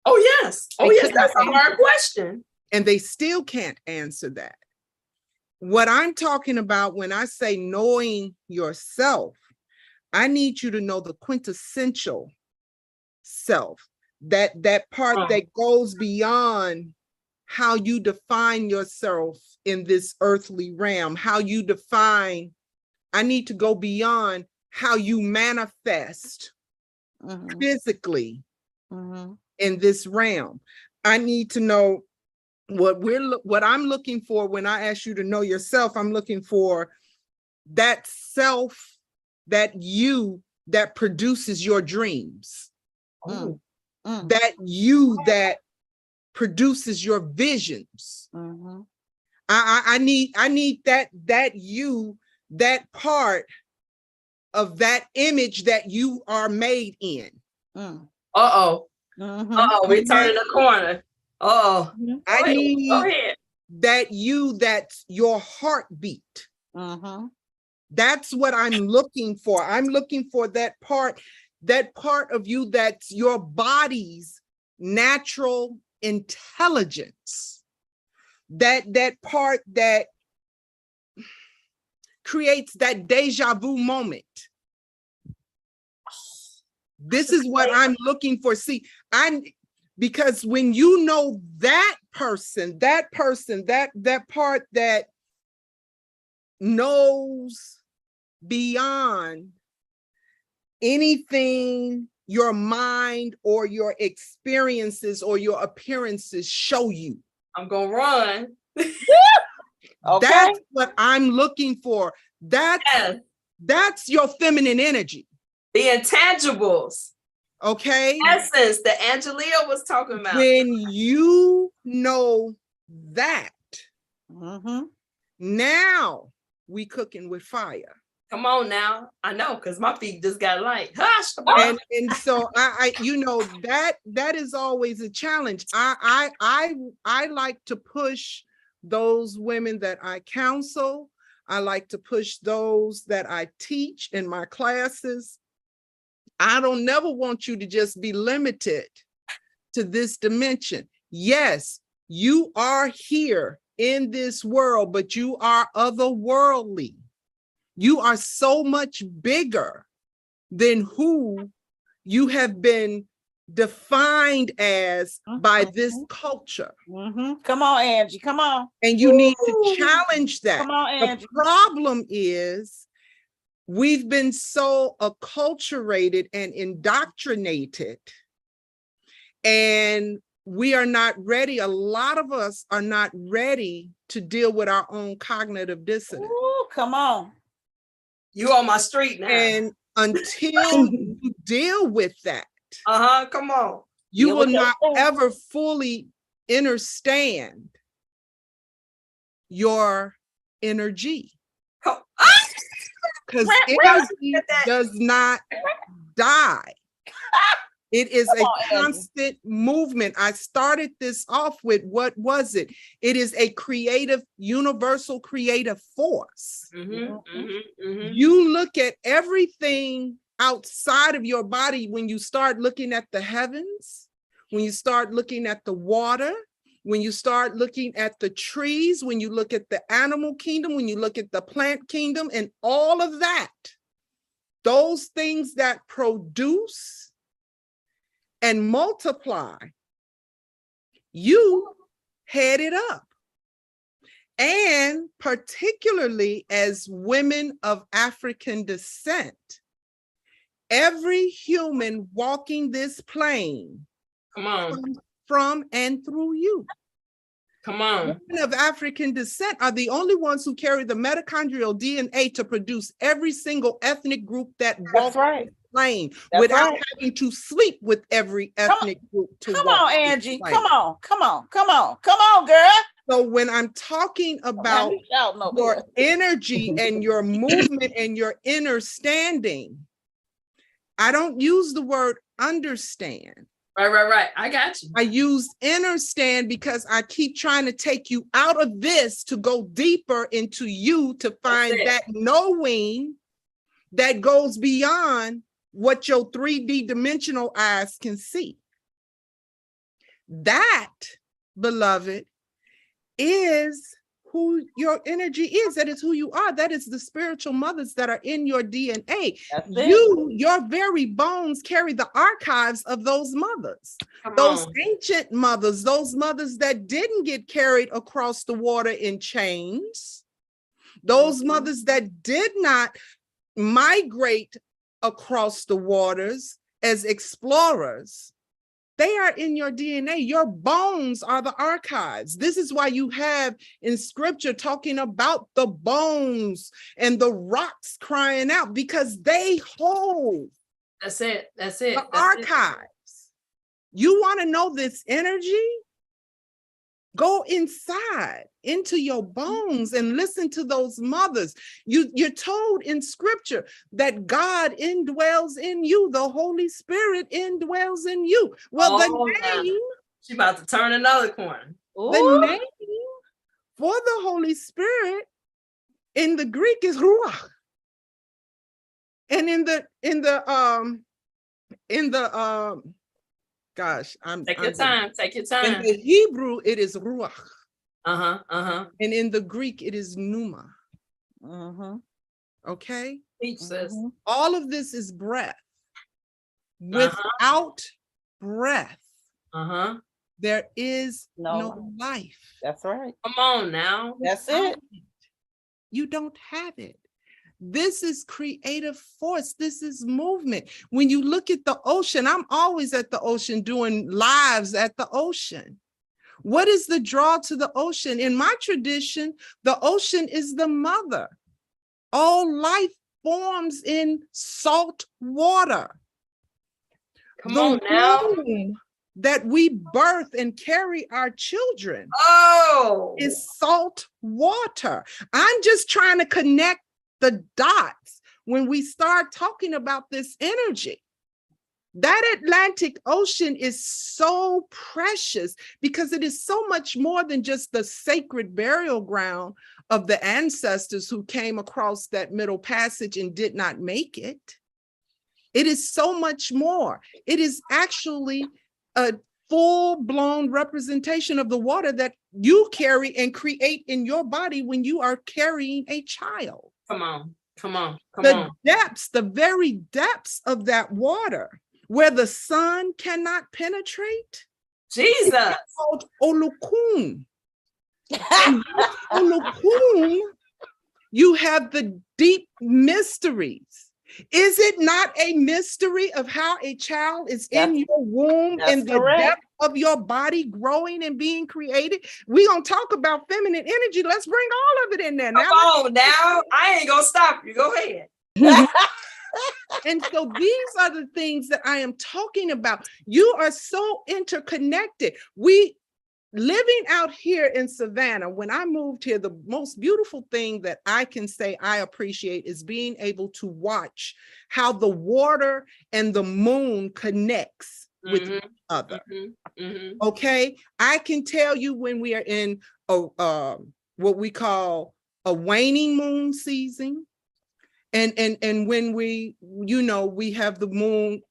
Oh, yes. Oh, yes. That's a hard question. And they still can't answer that. What I'm talking about when I say knowing yourself, I need you to know the quintessential self, that part that goes beyond how you define yourself in this earthly realm, how you define. I need to go beyond how you manifest physically in this realm. I need to know what I'm looking for when I ask you to know yourself. I'm looking for that self, that you that produces your dreams, that you that produces your visions. Mhm. I need that you, that part of that image that you are made in. Mm. Uh-oh. Mhm. Uh-oh, we turning the corner. Uh-oh. Mhm. I Go need ahead. that you, that's your heartbeat. Mhm. That's what I'm looking for. I'm looking for that part of you that's your body's natural intelligence. That part that creates that deja vu moment. This is what I'm looking for. See, because when you know that person, that part that knows beyond anything your mind or your experiences or your appearances show you. I'm gonna run. Okay. That's what I'm looking for. Yes. That's your feminine energy. The intangibles. Okay. Essence that Angelia was talking about. When you know that, Mhm. now we cooking with fire. Come on now. I know, because my feet just got light. Hush. And so I that is always a challenge. I like to push those women that I counsel. I like to push those that I teach in my classes. I don't never want you to just be limited to this dimension. Yes, you are here in this world, but you are otherworldly. You are so much bigger than who you have been defined as by this culture. Mhm. Come on, Angie. Come on. And you need to challenge that. Come on, Angie. The problem is we've been so acculturated and indoctrinated, and we are not ready. A lot of us are not ready to deal with our own cognitive dissonance. Ooh, come on. You on my street now. And until you deal with that, Come on. you Deal will with not yourself. ever fully understand your energy. Because energy does not die. It is a constant movement. I started this off with, what was it? It is a creative, universal creative force. You look at everything outside of your body when you start looking at the heavens, when you start looking at the water, when you start looking at the trees, when you look at the animal kingdom, when you look at the plant kingdom, and all of that, those things that produce and multiply, you head it up. And particularly as women of African descent, every human walking this plane comes from and through you. Come on. Women of African descent are the only ones who carry the mitochondrial DNA to produce every single ethnic group that walks the plane without having to sleep with every ethnic group to walk. Come on, Angie. Come on, come on, come on, come on, girl. So when I'm talking about your energy and your movement and your understanding, I don't use the word understand. Right. I got you. I use understand because I keep trying to take you out of this to go deeper into you, to find that knowing that goes beyond what your 3D dimensional eyes can see. That, beloved, is who your energy is. That is who you are. That is the spiritual mothers that are in your DNA. Your very bones carry the archives of those mothers. Those ancient mothers, those mothers that didn't get carried across the water in chains, those mothers that did not migrate across the waters as explorers. They are in your DNA. Your bones are the archives. This is why you have in scripture talking about the bones and the rocks crying out, because they hold. That's it. The archives. You want to know this energy? Go inside into your bones and listen to those mothers. You're told in scripture that God indwells in you. The Holy Spirit indwells in you. Well, she's about to turn another corner. The name for the Holy Spirit in the Greek is Ruach. And in the take your time. In the Hebrew, it is Ruach. And in the Greek, it is Pneuma. Okay? All of this is breath. Without breath, there is no life. That's right. Come on now. That's it. You don't have it. This is creative force. This is movement. When you look at the ocean, I'm always at the ocean doing lives at the ocean. What is the draw to the ocean? In my tradition, the ocean is the mother. All life forms in salt water. Come on now. That we birth and carry our children is salt water. I'm just trying to connect the dots when we start talking about this energy. That Atlantic Ocean is so precious because it is so much more than just the sacred burial ground of the ancestors who came across that Middle Passage and did not make it. It is so much more. It is actually a full-blown representation of the water that you carry and create in your body when you are carrying a child. Come on. The depths, the very depths of that water, where the sun cannot penetrate. Jesus. It's called Olokun. Olokun, you have the deep mysteries. Is it not a mystery of how a child is in your womb and the depth of your body growing and being created? We're going to talk about feminine energy. Let's bring all of it in there. Come on now. I ain't going to stop you. Go ahead. And so these are the things that I am talking about. You are so interconnected. Living out here in Savannah, when I moved here, the most beautiful thing that I can say I appreciate is being able to watch how the water and the moon connects with each other. Okay, I can tell you when we are in what we call a waning moon season, and when we have the moon,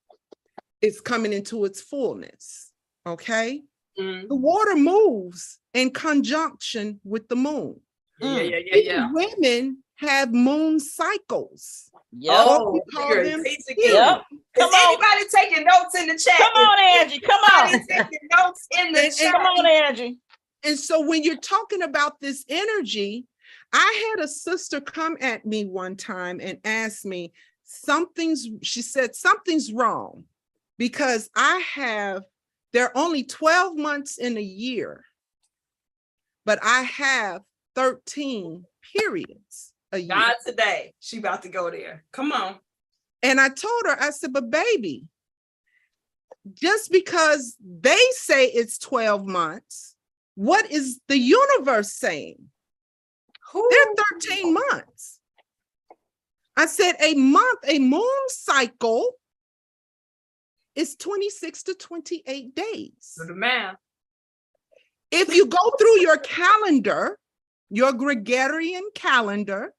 it's coming into its fullness. Okay. The water moves in conjunction with the moon. Yeah. Women have moon cycles. Oh, call them. Yep. Is anybody taking notes in the chat? Come on, Angie. Come on. Taking notes in the chat. Come on, Angie. And so when you're talking about this energy, I had a sister come at me one time and ask me, she said, something's wrong because there are only 12 months in a year, but I have 13 periods a year. God, today, she about to go there. Come on. And I told her, I said, but baby, just because they say it's 12 months, what is the universe saying? They're 13 months. I said, a moon cycle is 26 to 28 days. Do the math. If you go through your calendar, your Gregorian calendar,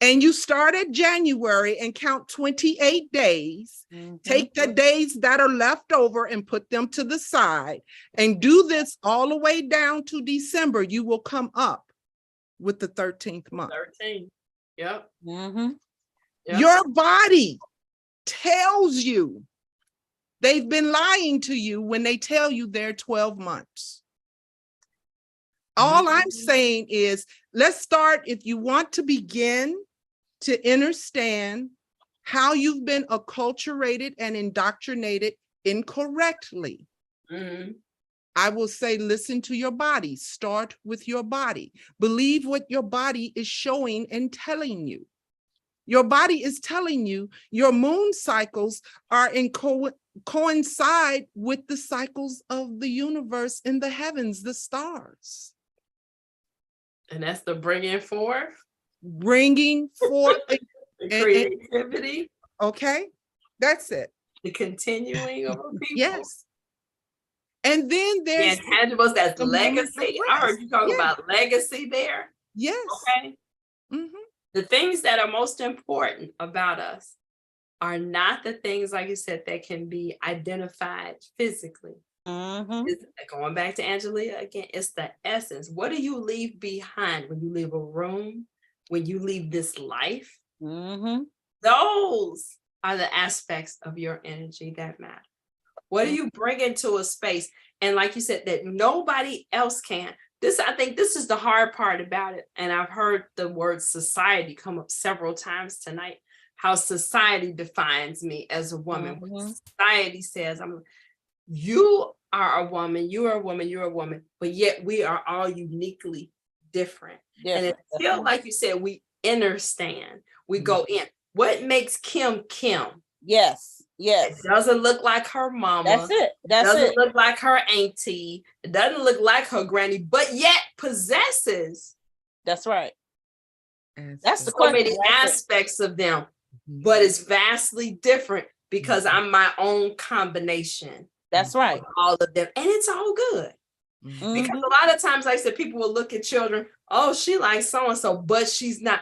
and you start at January and count 28 days, take the days that are left over and put them to the side, and do this all the way down to December, you will come up with the 13th month. 13. Yep. Yep. Your body tells you. They've been lying to you when they tell you they're 12 months. All I'm saying is, let's start, if you want to begin to understand how you've been acculturated and indoctrinated incorrectly. I will say, listen to your body. Start with your body. Believe what your body is showing and telling you. Your body is telling you your moon cycles are in coincide with the cycles of the universe in the heavens, the stars. And that's the bringing forth The creativity. Okay, that's it. The continuing of people. Yes. And then there's the intangibles, that's legacy. I heard you talk about legacy there. Yes. Okay. The things that are most important about us are not the things, like you said, that can be identified physically. It's, going back to Angelia again, it's the essence. What do you leave behind when you leave a room, when you leave this life? Those are the aspects of your energy that matter. What do you bring into a space? And like you said, that nobody else can. I think this is the hard part about it. And I've heard the word society come up several times tonight, how society defines me as a woman. Society says, you are a woman, you are a woman, you're a woman, but yet we are all uniquely different. And until, like you said, we understand, we go in. What makes Kim Kim? Yes. It doesn't look like her mama. That's it. It doesn't look like her auntie. It doesn't look like her granny, but yet possesses. That's right. That's the so many aspects of them, but it's vastly different because I'm my own combination. That's right. All of them. And it's all good. Because a lot of times, like I said, people will look at children, oh, she likes so-and-so, but she's not.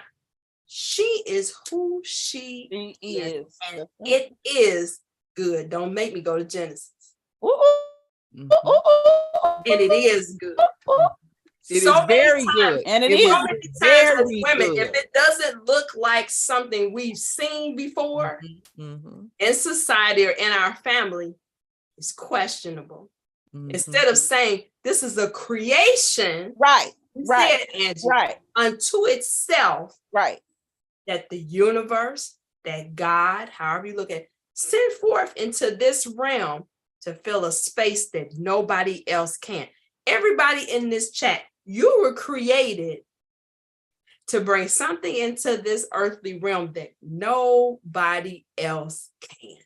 She is who she is. And it is good. Don't make me go to Genesis. And it is good. It is very good. And it is very women, good. If it doesn't look like something we've seen before in society or in our family, it's questionable. Instead of saying this is a creation, right, unto itself, right, that the universe, that God, however you look at it, send forth into this realm to fill a space that nobody else can. Everybody in this chat, you were created to bring something into this earthly realm that nobody else can.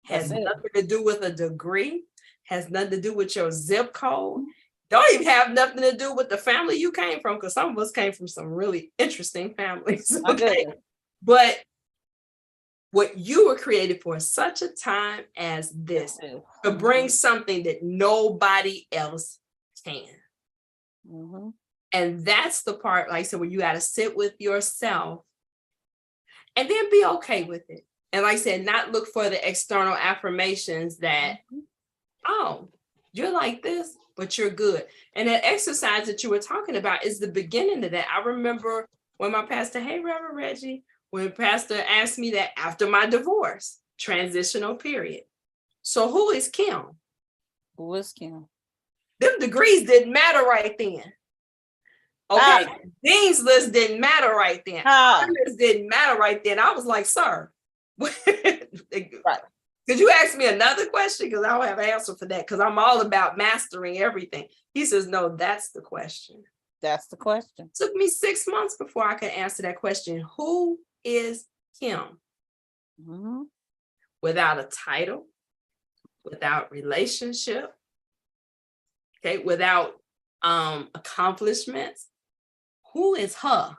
Has nothing to do with a degree, has nothing to do with your zip code. Don't even have nothing to do with the family you came from, because some of us came from some really interesting families. Okay. But what you were created for such a time as this, to bring something that nobody else can. And that's the part, like I said, where you got to sit with yourself and then be okay with it. And like I said, not look for the external affirmations that, oh, you're like this, but you're good. And that exercise that you were talking about is the beginning of that. I remember when my pastor, hey, Reverend Reggie, when pastor asked me that after my divorce, transitional period. So who is Kim? Who is Kim? Them degrees didn't matter right then. Okay, Dean's list didn't matter right then. List didn't matter right then. I was like, sir, right. Could you ask me another question? Because I don't have an answer for that, because I'm all about mastering everything. He says, no, that's the question. That's the question. It took me 6 months before I could answer that question. Who is Kim? Without a title, without relationship, okay, without accomplishments. Who is her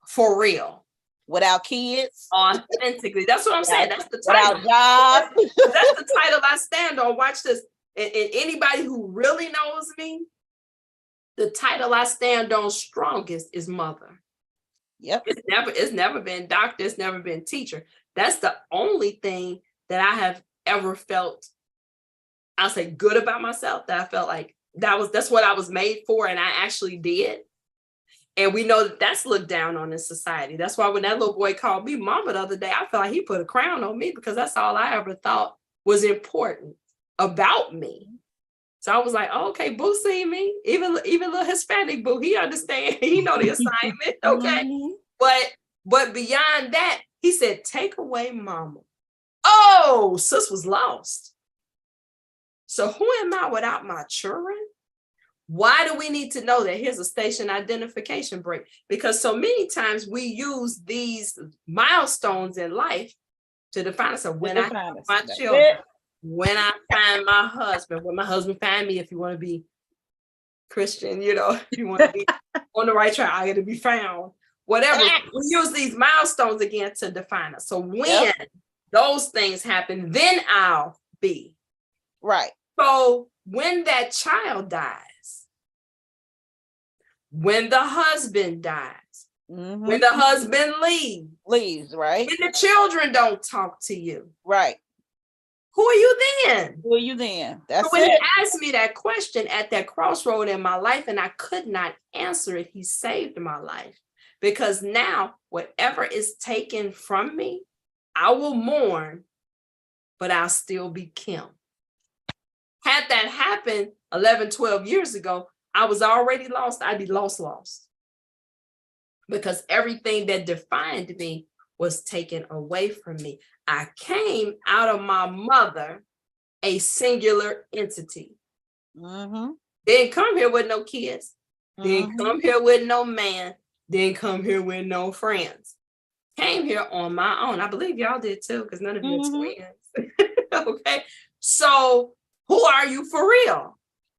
for real? Without kids, authentically. That's what I'm saying. That's the title. Without jobs. That's the title I stand on. Watch this. And anybody who really knows me, the title I stand on strongest is mother. Yep. It's never been doctor. It's never been teacher. That's the only thing that I have ever felt, I'll say, good about myself, that I felt like that's what I was made for, and I actually did. And we know that that's looked down on in society. That's why when that little boy called me mama the other day, I felt like he put a crown on me, because that's all I ever thought was important about me. So I was like, oh, okay, boo see me. Even little Hispanic boo, he understand. He know the assignment, okay? But beyond that, he said, take away mama. Oh, sis was lost. So who am I without my children? Why do we need to know that? Here's a station identification break. Because so many times we use these milestones in life to define us. So when I have my children, when I find my husband, when my husband find me, if you want to be Christian, if you want to be on the right track, I got to be found. Whatever. We use these milestones again to define us. So when those things happen, then I'll be. Right. So when that child dies, when the husband dies, when the husband leaves, right? When the children don't talk to you, right? Who are you then? Who are you then? That's so when it. He asked me that question at that crossroad in my life, and I could not answer it, He saved my life. Because now, whatever is taken from me, I will mourn, but I'll still be Kim. Had that happened 11, 12 years ago, I was already lost. I'd be lost. Because everything that defined me was taken away from me. I came out of my mother a singular entity. Didn't come here with no kids. Didn't come here with no man. Didn't come here with no friends. Came here on my own. I believe y'all did too, because none of you are twins. Okay. So who are you for real?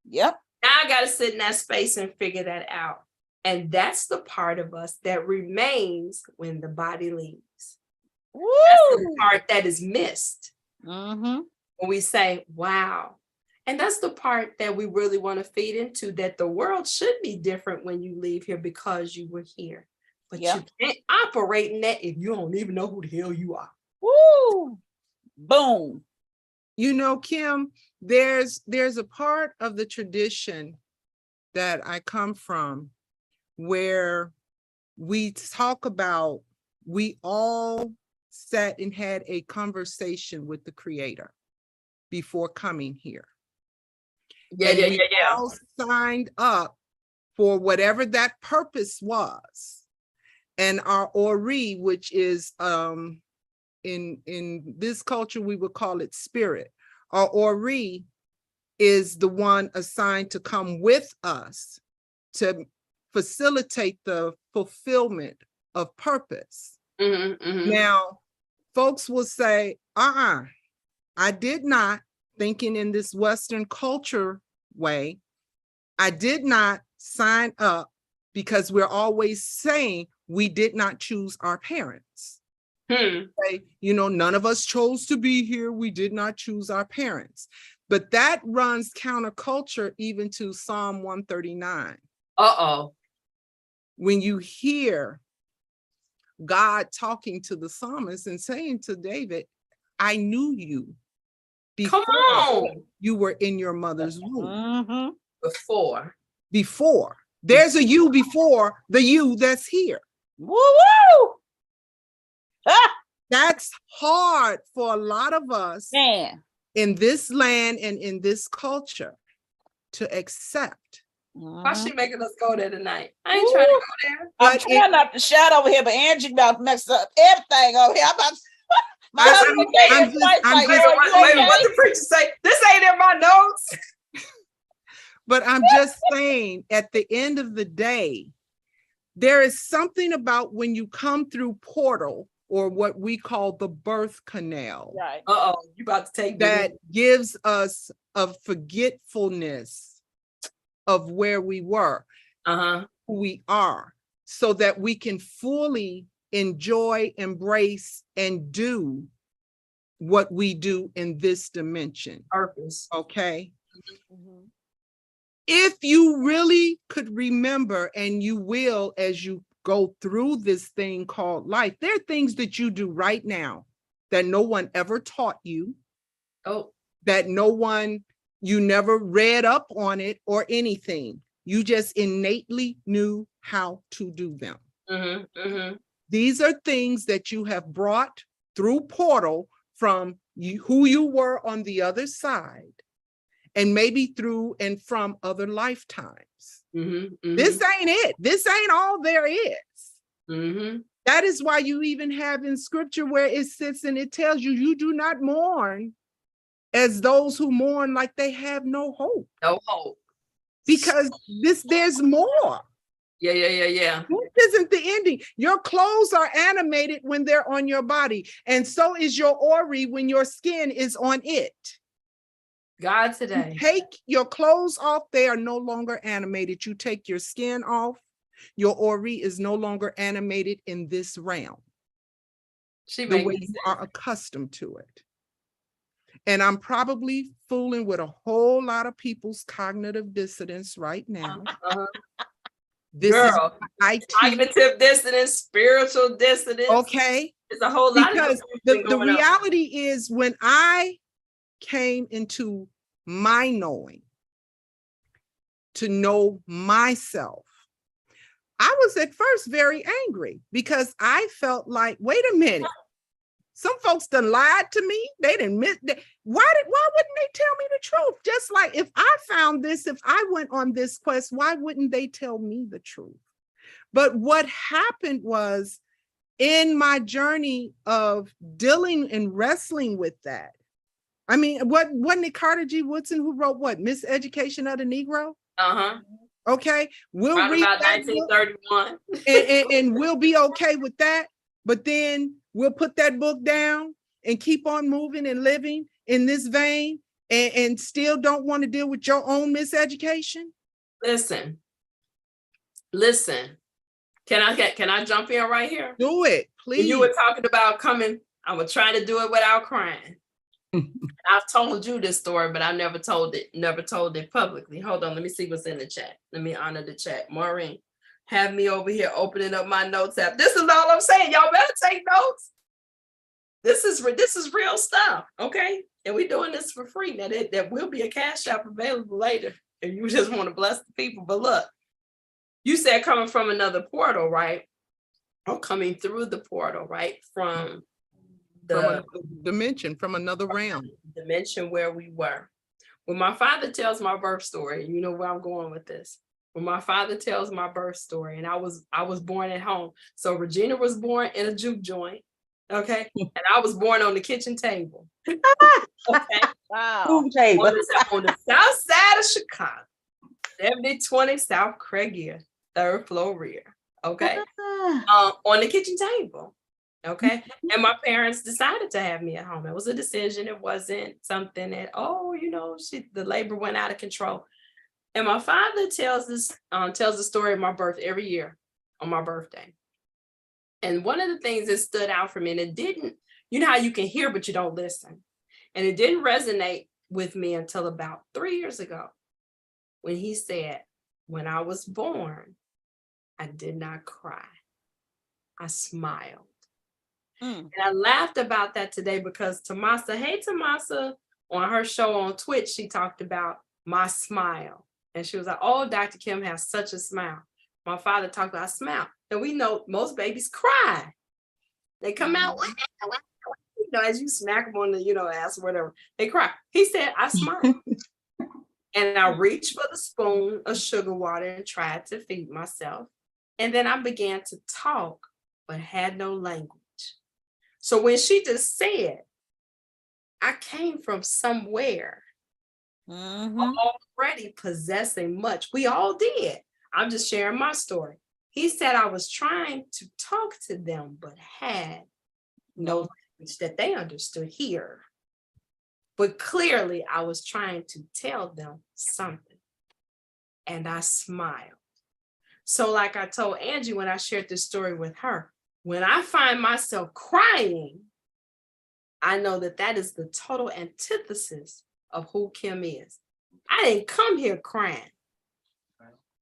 Yep. Now I got to sit in that space and figure that out. And that's the part of us that remains when the body leaves. Woo! That's the part that is missed. When we say, wow. And that's the part that we really want to feed into, that the world should be different when you leave here because you were here. But you can't operate in that if you don't even know who the hell you are. Woo! Boom. Kim, there's a part of the tradition that I come from where we talk about, we all sat and had a conversation with the Creator before coming here. We all signed up for whatever that purpose was. And our Ori, which is in this culture, we would call it spirit. Our Ori is the one assigned to come with us to facilitate the fulfillment of purpose. Now, folks will say, I did not, thinking in this Western culture way, I did not sign up, because we're always saying we did not choose our parents. Say, none of us chose to be here. We did not choose our parents. But that runs counterculture even to Psalm 139. When you hear God talking to the psalmist and saying to David, I knew you before you were in your mother's womb. Before. There's a you before the you that's here. Woo-woo! That's hard for a lot of us in this land and in this culture to accept. Why she making us go there tonight? I ain't trying to go there. I'm trying not to shout over here, but Angie about to mess up everything over here. Wait, what the preacher say? This ain't in my notes. But I'm just saying, at the end of the day, there is something about when you come through portal, or what we call the birth canal. Right. You about to take that gives us a forgetfulness of where we were, who we are, so that we can fully enjoy, embrace, and do what we do in this dimension. Purpose. Okay. If you really could remember, and you will as you go through this thing called life, there are things that you do right now that no one ever taught you. That you never read up on it or anything. You just innately knew how to do them. These are things that you have brought through portal from who you were on the other side, and maybe through and from other lifetimes. This ain't it. This ain't all there is. That is why you even have in scripture where it sits and it tells you, you do not mourn as those who mourn like they have no hope. No hope. Because there's more. Yeah. This isn't the ending. Your clothes are animated when they're on your body. And so is your Ori when your skin is on it. God today. You take your clothes off, they are no longer animated. You take your skin off, your Ori is no longer animated in this realm. The way you are accustomed to it. And I'm probably fooling with a whole lot of people's cognitive dissonance right now. This Girl, is cognitive dissonance, spiritual dissonance. Okay. It's a whole lot because the reality is when I came into my knowing, to know myself, I was at first very angry because I felt like, wait a minute, some folks done lied to me. They didn't miss. Why wouldn't they tell me the truth? Just like if I found this, if I went on this quest, why wouldn't they tell me the truth? But what happened was in my journey of dealing and wrestling with that. I mean, wasn't it Carter G. Woodson who wrote what? Miseducation of the Negro? Okay, we'll read about 1931. and we'll be okay with that. But then we'll put that book down and keep on moving and living in this vein and still don't want to deal with your own miseducation. Listen. Can I jump in right here? Do it, please. When you were talking about coming, I was trying to do it without crying. I've told you this story, but I never told it publicly. Hold on, let me see what's in the chat. Let me honor the chat. Maureen, have me over here opening up my notes app. This is all I'm saying. Y'all better take notes. This is real stuff, okay? And we're doing this for free. Now there will be a cash app available later if you just want to bless the people. But look, you said coming from another portal, right? Or coming through the portal, right? From another dimension, from another realm. Dimension where we were. When my father tells my birth story, and you know where I'm going with this. When my father tells my birth story, and I was born at home. So Regina was born in a juke joint, okay? And I was born on the kitchen table. Okay. Wow. On the south side of Chicago, 7020 South Craigier, 3rd floor rear. Okay. On the kitchen table. Okay. And my parents decided to have me at home. It was a decision. It wasn't something that, the labor went out of control. And my father tells the story of my birth every year on my birthday. And one of the things that stood out for me, and it didn't, you know how you can hear, but you don't listen. And it didn't resonate with me until about 3 years ago when he said, when I was born, I did not cry. I smiled. And I laughed about that today because Tomasa, on her show on Twitch, she talked about my smile. And she was like, oh, Dr. Kim has such a smile. My father talked about smile. And we know most babies cry. They come out, as you smack them on the, ass or whatever, they cry. He said, I smiled. And I reached for the spoon of sugar water and tried to feed myself. And then I began to talk, but had no language. So when she just said, I came from somewhere already possessing much. We all did. I'm just sharing my story. He said I was trying to talk to them, but had no language that they understood here. But clearly I was trying to tell them something. And I smiled. So like I told Angie when I shared this story with her, when I find myself crying, I know that is the total antithesis of who Kim is. I didn't come here crying.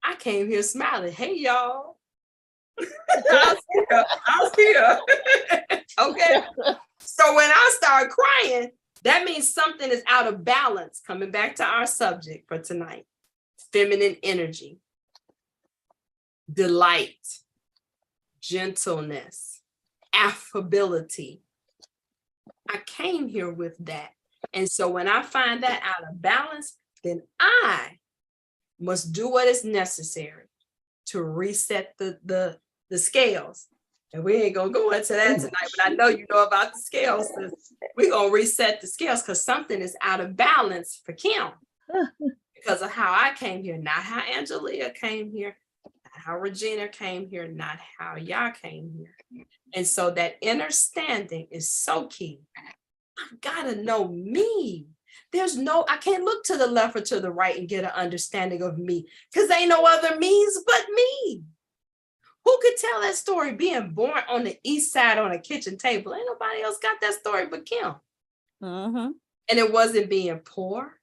I came here smiling. Hey, y'all. I was here. Okay. So when I start crying, that means something is out of balance. Coming back to our subject for tonight, feminine energy, delight, gentleness, affability. I came here with that. And so when I find that out of balance, then I must do what is necessary to reset the scales. And we ain't gonna go into that tonight, but I know you know about the scales. So we're gonna reset the scales because something is out of balance for Kim because of how I came here, not how Angelia came here, not how Regina came here, not how y'all came here. And so that understanding is so key. I've got to know me. I can't look to the left or to the right and get an understanding of me, because ain't no other me's but me. Who could tell that story being born on the east side on a kitchen table? Ain't nobody else got that story but Kim. Mm-hmm. And it wasn't being poor.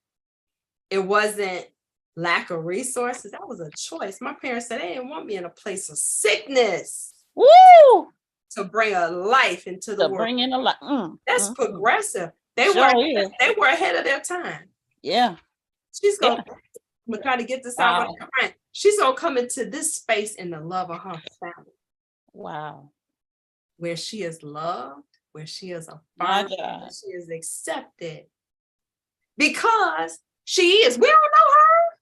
It wasn't lack of resources. That was a choice. My parents said they didn't want me in a place of sickness. Woo! To bring a life into the world. Bring in a life. That's progressive. They were ahead of their time. Yeah. She's gonna try to get this out of her mind. She's gonna come into this space in the love of her family. Wow. Where she is loved, where she is affirmed, where she is accepted. Because she is. We don't know her,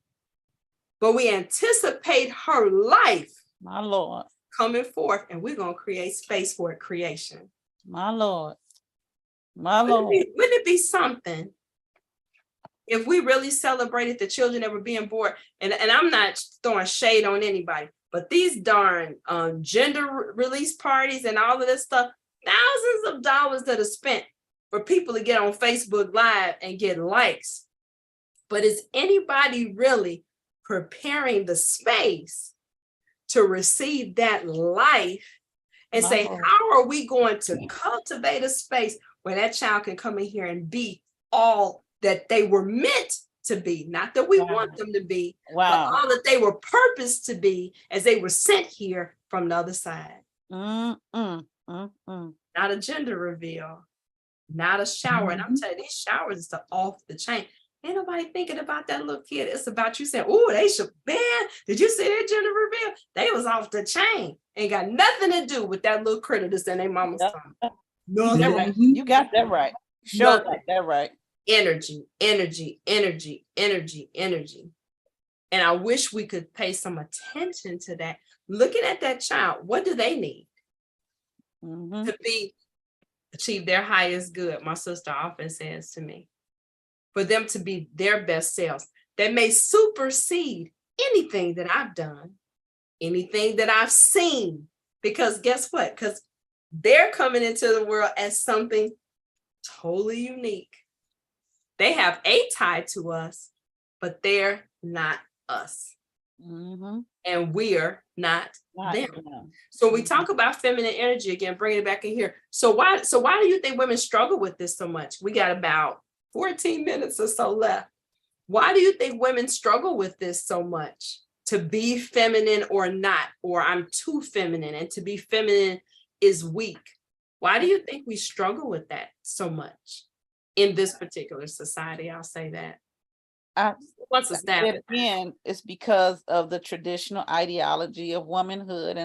but we anticipate her life. My Lord. Coming forth, and we're gonna create space for creation. My Lord. My Lord. Wouldn't it be something if we really celebrated the children that were being born? And I'm not throwing shade on anybody, but these darn gender release parties and all of this stuff, thousands of dollars that are spent for people to get on Facebook Live and get likes. But is anybody really preparing the space to receive that life and say, how are we going to cultivate a space where that child can come in here and be all that they were meant to be? Not that we want them to be, but all that they were purposed to be as they were sent here from the other side. Not a gender reveal, not a shower. And I'm telling you, these showers is off the chain. Ain't nobody thinking about that little kid. It's about you saying, oh, they should, man, did you see that gender reveal? They was off the chain. Ain't got nothing to do with that little critter that's in their mama's tummy. No, you got that right. Sure, got that right. Energy, energy, energy, energy, energy. And I wish we could pay some attention to that. Looking at that child, what do they need to achieve their highest good? My sister often says to me, for them to be their best selves that may supersede anything that I've done, anything that I've seen. Because guess what? Because they're coming into the world as something totally unique. They have a tie to us, but they're not us. And we're not them. So we talk about feminine energy again, bringing it back in here. So why do you think women struggle with this so much? We got about 14 minutes or so left. Why do you think women struggle with this so much? To be feminine or not, or I'm too feminine, and to be feminine is weak. Why do you think we struggle with that so much in this particular society? I'll say that. Again, it's because of the traditional ideology of womanhood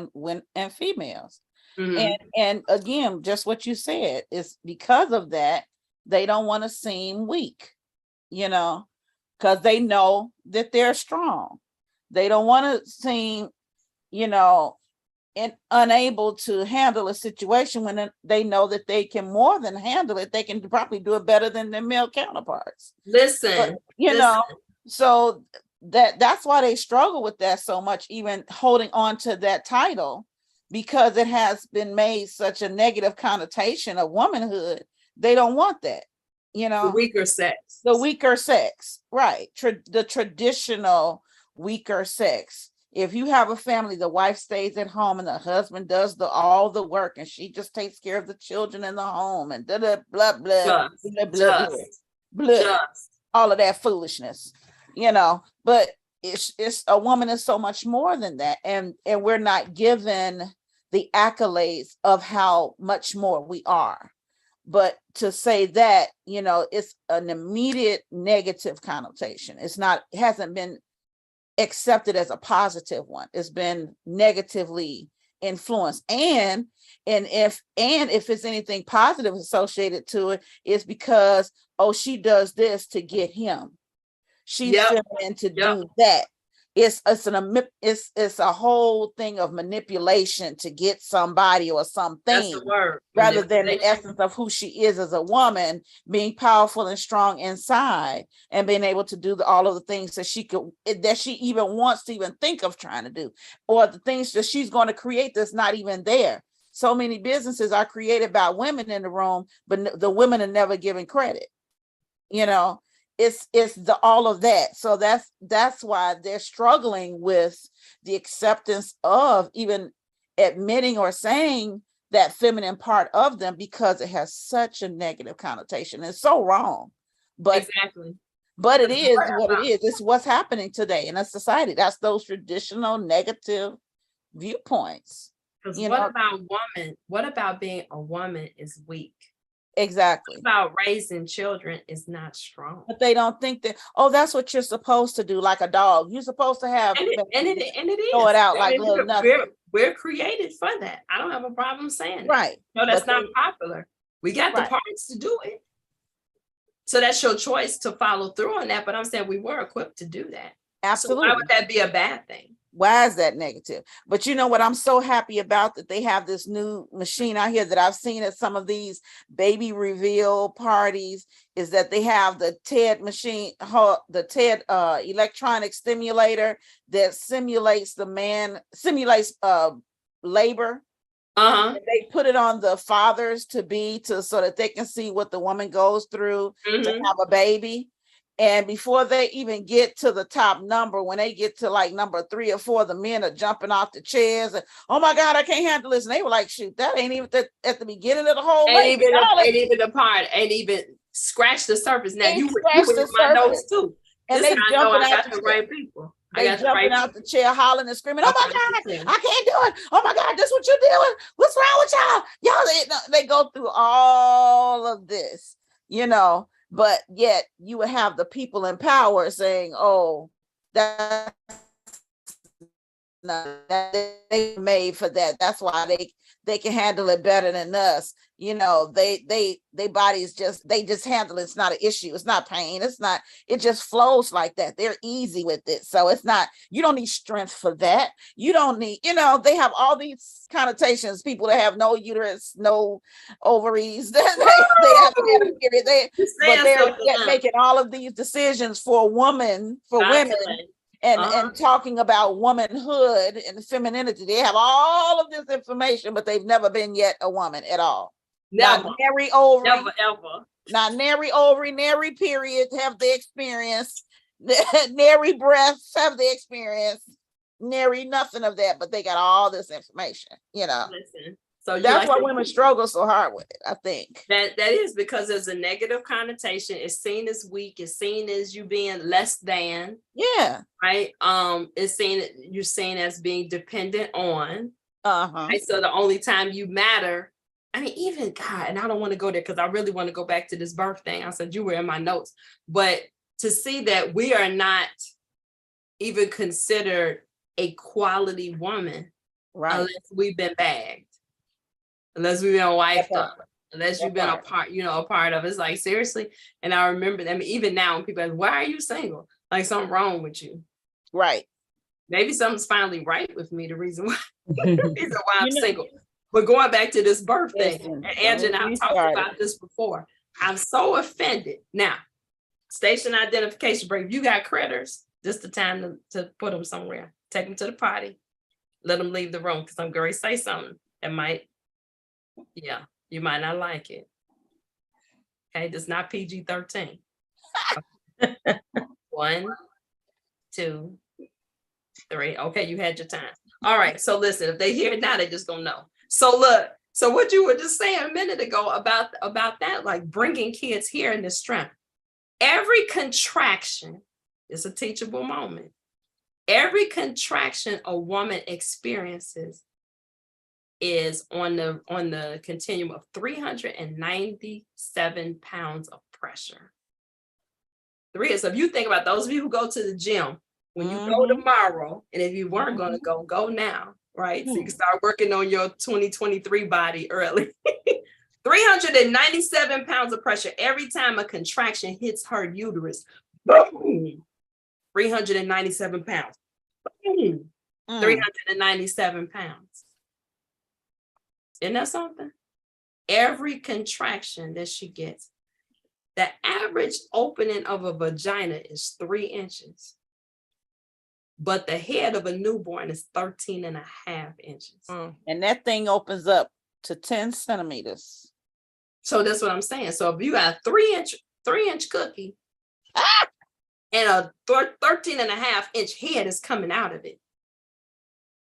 and females. And again, just what you said, it's because of that. They don't want to seem weak, because they know that they're strong. They don't want to seem, unable to handle a situation when they know that they can more than handle it. They can probably do it better than their male counterparts. Listen. So that's why they struggle with that so much, even holding on to that title, because it has been made such a negative connotation of womanhood. They don't want that, The weaker sex. The weaker sex, right. The traditional weaker sex. If you have a family, the wife stays at home and the husband does all the work, and she just takes care of the children in the home and blah, blah, blah, blah, blah, blah, all of that foolishness, but it's a woman is so much more than that. And we're not given the accolades of how much more we are. But to say that, it's an immediate negative connotation. It hasn't been accepted as a positive one. It's been negatively influenced. And if it's anything positive associated to it, it's because, she does this to get him. She's feminine to do that. It's a whole thing of manipulation to get somebody or something. That's the word. Rather than the essence of who she is as a woman, being powerful and strong inside, and being able to do all of the things that she even wants to even think of trying to do, or the things that she's going to create that's not even there. So many businesses are created by women in the room, but the women are never given credit. it's the all of that. So that's why they're struggling with the acceptance of even admitting or saying that feminine part of them, because it has such a negative connotation. It's so wrong. But exactly. But it is what it is. It's what's happening today in a society. That's those traditional negative viewpoints. Because what about woman? What about being a woman is weak? Exactly. What about raising children is not strong. But they don't think that, oh, that's what you're supposed to do, like a dog. You're supposed to have and it is. Throw it out like little nothing. We're created for that. I don't have a problem saying right. No, that's not popular. We got the parts to do it. So that's your choice to follow through on that. But I'm saying we were equipped to do that. Absolutely. So why would that be a bad thing? Why is that negative? But you know what I'm so happy about, that they have this new machine out here that I've seen at some of these baby reveal parties, is that they have the TED machine, the TED electronic stimulator that simulates labor. They put it on the fathers to be, so that they can see what the woman goes through to have a baby. And before they even get to the top number, when they get to like number 3 or 4, the men are jumping off the chairs and, oh my God, I can't handle this. And they were like, shoot, that ain't even at the beginning of the whole ain't even the part, ain't even scratch the surface. Now you were in my notes too. And they jumping out the right people. They jumping out the chair, hollering and screaming, oh my God, I can't do it. Oh my God, this what you're doing. What's wrong with y'all? Y'all, they go through all of this, but yet you would have the people in power saying, oh, that's not, they made for that. That's why they can handle it better than us. They bodies they just handle it. It's not an issue. It's not pain. It just flows like that. They're easy with it. So it's not, you don't need strength for that. You don't need, they have all these connotations, people that have no uterus, no ovaries, they haven't had a period. They're making all of these decisions for women. And talking about womanhood and femininity. They have all of this information, but they've never been yet a woman at all. Never. Not nary ovary. Never, ever. Not nary ovary, nary period have the experience. Nary breasts have the experience. Nary nothing of that, but they got all this information, Listen. So that's why women struggle so hard with it, I think. That is because there's a negative connotation. It's seen as weak. It's seen as you being less than. Yeah. Right. You're seen as being dependent on. Right? So the only time you matter, even God, and I don't want to go there because I really want to go back to this birth thing. I said you were in my notes, but to see that we are not even considered a quality woman, right? Unless we've been bagged. Unless we've been wifed up, unless you've been a part of it. It's like, seriously. And I remember even now when people ask, why are you single? Like something wrong with you. Right. Maybe something's finally right with me, the reason why, I'm single. But going back to this birth thing, and Angela and I've talked about this before. I'm so offended. Now, station identification break. If you got critters, just the time to put them somewhere. Take them to the potty. Let them leave the room, because I'm going to say something that might, you might not like it. Okay, this is not PG-13. 1, 2, 3. Okay, you had your time. All right, so listen, if they hear it now, they just gonna know. So look, so what you were just saying a minute ago about that, like bringing kids here in the strength. Every contraction is a teachable moment. Every contraction a woman experiences is on the continuum of 397 pounds of pressure. So if you think about those of you who go to the gym, when you go tomorrow, and if you weren't going to go now, right? So you can start working on your 2023 body early. 397 pounds of pressure every time a contraction hits her uterus. Boom! 397 pounds. Boom! 397 pounds. Isn't that something? Every contraction that she gets, the average opening of a vagina is 3 inches. But the head of a newborn is 13 and a half inches. And that thing opens up to 10 centimeters. So that's what I'm saying. So if you got a 3-inch cookie, and a 13.5-inch head is coming out of it.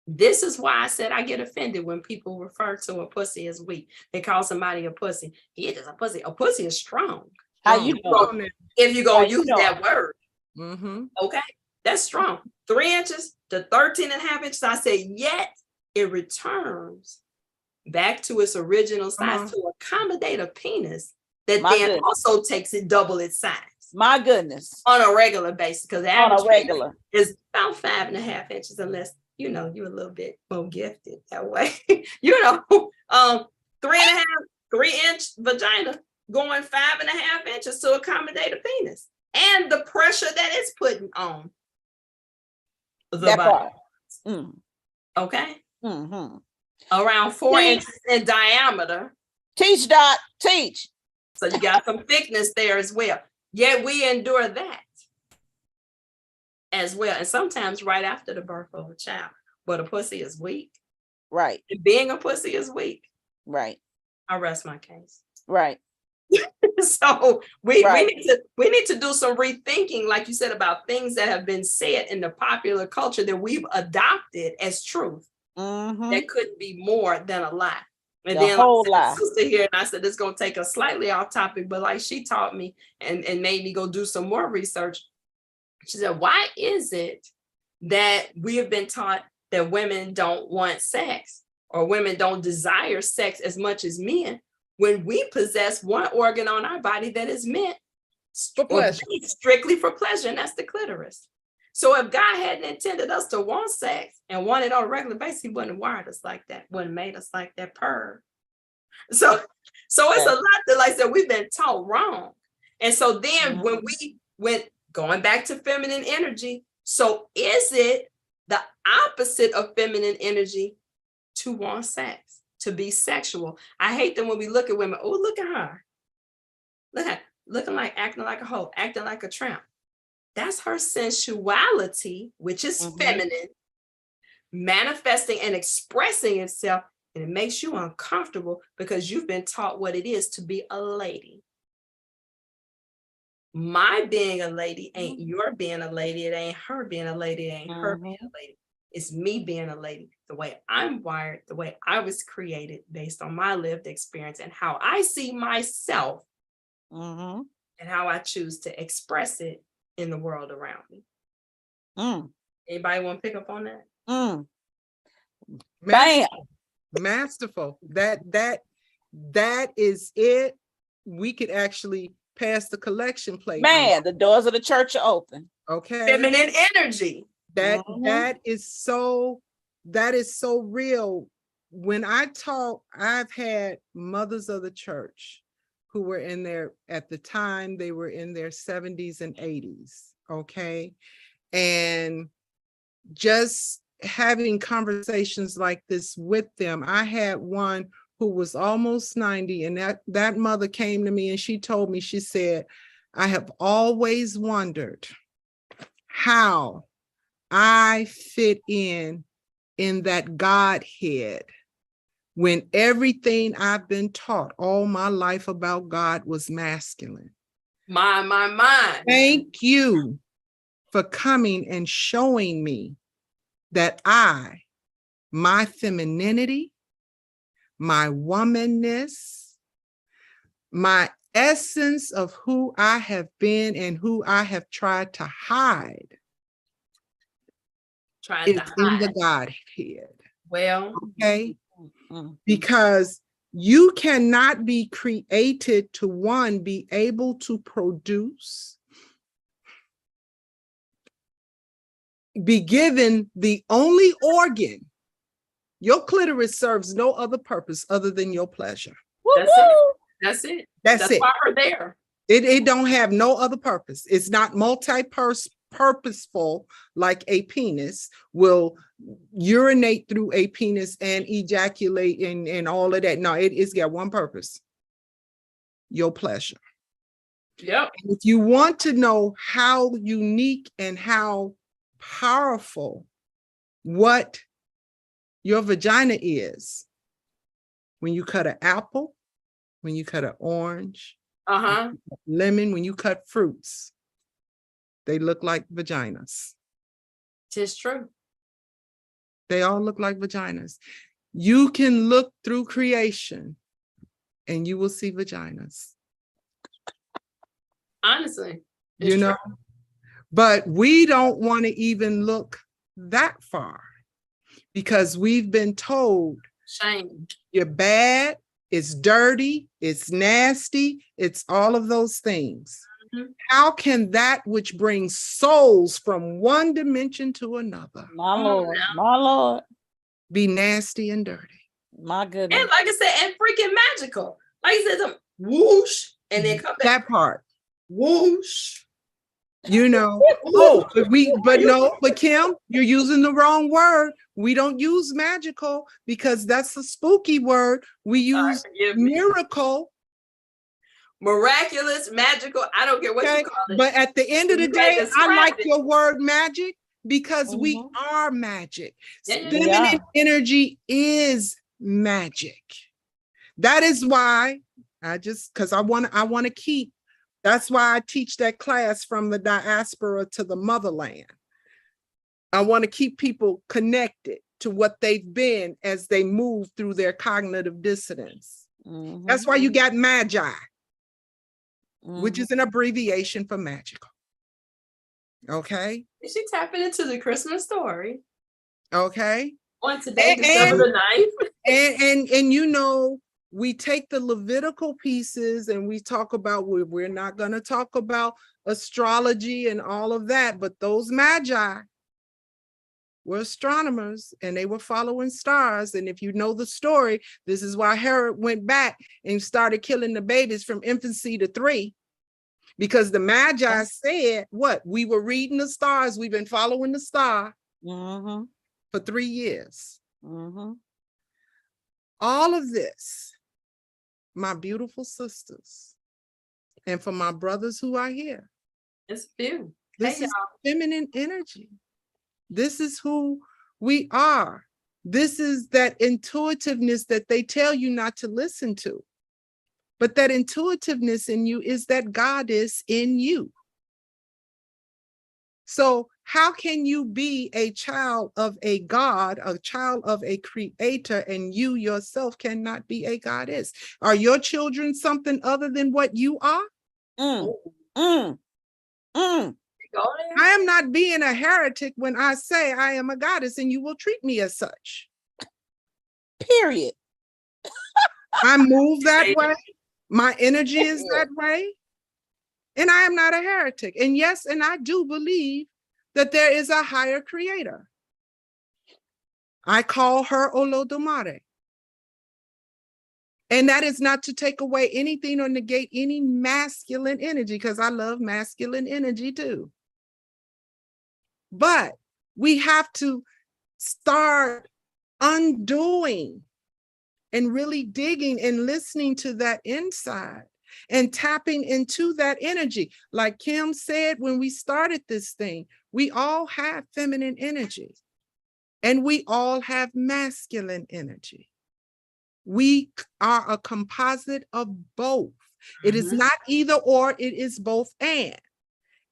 This is why I said I get offended when people refer to a pussy as weak. They call somebody a pussy. He is a pussy. A pussy is strong. How you know? If you're going to use that word. Okay, that's strong. 3 inches to 13.5 inches. I say, yet it returns back to its original size to accommodate a penis that then also takes it double its size. My goodness. On a regular basis, because the average on a regular is about 5.5 inches, unless you know you're a little bit more gifted that way. You know, 3.5-3-inch vagina going 5.5 inches to accommodate a penis, and the pressure that it's putting on the body. Okay. Around 4 inches in diameter. Teach, Doc, teach. So you got some thickness there as well. Yet we endure that as well. And sometimes right after the birth of a child. But a pussy is weak. Right. And being a pussy is weak. Right. I rest my case. Right. So we need to do some rethinking, like you said, about things that have been said in the popular culture that we've adopted as truth. That couldn't be more than a lie. And then whole lie. Sister here, and I said, this is going to take us slightly off topic, but like she taught me and made me go do some more research. She said, why is it that we have been taught that women don't want sex or women don't desire sex as much as men when we possess one organ on our body that is meant for pleasure, strictly for pleasure, and that's the clitoris. So if God hadn't intended us to want sex and want it on a regular basis, he wouldn't have wired us like that, wouldn't have made us like that perv. So it's a lot that, like I said, we've been taught wrong. And so then when we went going back to feminine energy, so is it the opposite of feminine energy to want sex, to be sexual? I hate that when we look at women, oh, look at her. Look at her, looking like, acting like a hoe, acting like a tramp. That's her sensuality, which is feminine, manifesting and expressing itself, and it makes you uncomfortable because you've been taught what it is to be a lady. My being a lady ain't your being a lady. It ain't her being a lady. It ain't her being a lady. It's me being a lady. The way I'm wired, the way I was created based on my lived experience and how I see myself and how I choose to express it in the world around me. Anybody want to pick up on that? Bam. Masterful. That is it. We could actually pass the collection plate. Man, the doors of the church are open. Okay. Feminine energy. That is so real. When I talk, I've had mothers of the church who were in their, at the time, they were in their 70s and 80s. Okay. And just having conversations like this with them. I had one who was almost 90, and that mother came to me and she told me, she said, I have always wondered how I fit in that Godhead when everything I've been taught all my life about God was masculine. My. Thank you for coming and showing me that my femininity, my womanness, my essence of who I have been and who I have tried to hide is in the Godhead. Well, okay. Because you cannot be created to, one, be able to produce, be given the only organ. Your clitoris serves no other purpose other than your pleasure. That's it. That's it. Why we're there. It don't have no other purpose. It's not multi-purposeful like a penis will urinate through a penis and ejaculate and all of that. No, it's got one purpose. Your pleasure. Yep. And if you want to know how unique and how powerful what your vagina is, when you cut an apple, when you cut an orange, lemon, when you cut fruits, they look like vaginas. Tis true. They all look like vaginas. You can look through creation and you will see vaginas. Honestly. You know, but we don't want to even look that far because we've been told shame. You're bad, it's dirty, it's nasty, it's all of those things. Mm-hmm. How can that which brings souls from one dimension to another, my Lord, be nasty and dirty? My goodness. And like I said, and freaking magical. Like I said, whoosh, and then come back. That part. Whoosh. You know, but Kim, you're using the wrong word. We don't use magical because that's a spooky word. We use miracle. Miraculous, magical, I don't care what you call it. But at the end of the day, I like your word magic because we are magic. Feminine energy is magic. That is why because I want to keep. That's why I teach that class from the diaspora to the motherland. I want to keep people connected to what they've been as they move through their cognitive dissonance. Mm-hmm. That's why you got magi, which is an abbreviation for magical. Okay. Is she tapping into the Christmas story? Okay. On today, December the 9th. And you know, we take the Levitical pieces and we talk about, we're not going to talk about astrology and all of that, but those magi were astronomers and they were following stars. And if you know the story, this is why Herod went back and started killing the babies from infancy to 3, because the magi said, what? We were reading the stars. We've been following the star for 3 years. All of this, my beautiful sisters, and for my brothers who are here. It's you. This is feminine energy. This is who we are. This is that intuitiveness that they tell you not to listen to. But that intuitiveness in you is that goddess in you. So how can you be a child of a God, a child of a creator, and you yourself cannot be a goddess? Are your children something other than what you are? I am not being a heretic when I say I am a goddess and you will treat me as such. Period. I move that way. My energy is that way. And I am not a heretic. And yes, and I do believe that there is a higher creator. I call her Olodumare. And that is not to take away anything or negate any masculine energy, because I love masculine energy too. But we have to start undoing and really digging and listening to that inside and tapping into that energy. Like Kim said, when we started this thing, we all have feminine energy and we all have masculine energy. We are a composite of both. It is not either or, it is both and.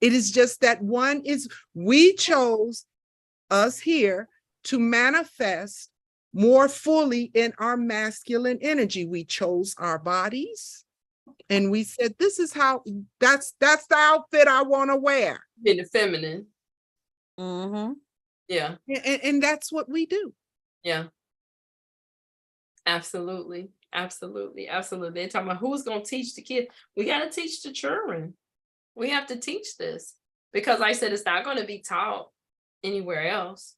It is just that one is, we chose us here to manifest more fully in our masculine energy. We chose our bodies and we said, this is how, that's the outfit I want to wear. In the feminine. Yeah. And that's what we do. Yeah. Absolutely. Absolutely. Absolutely. They're talking about who's going to teach the kids. We got to teach the children. We have to teach this because like I said, it's not going to be taught anywhere else.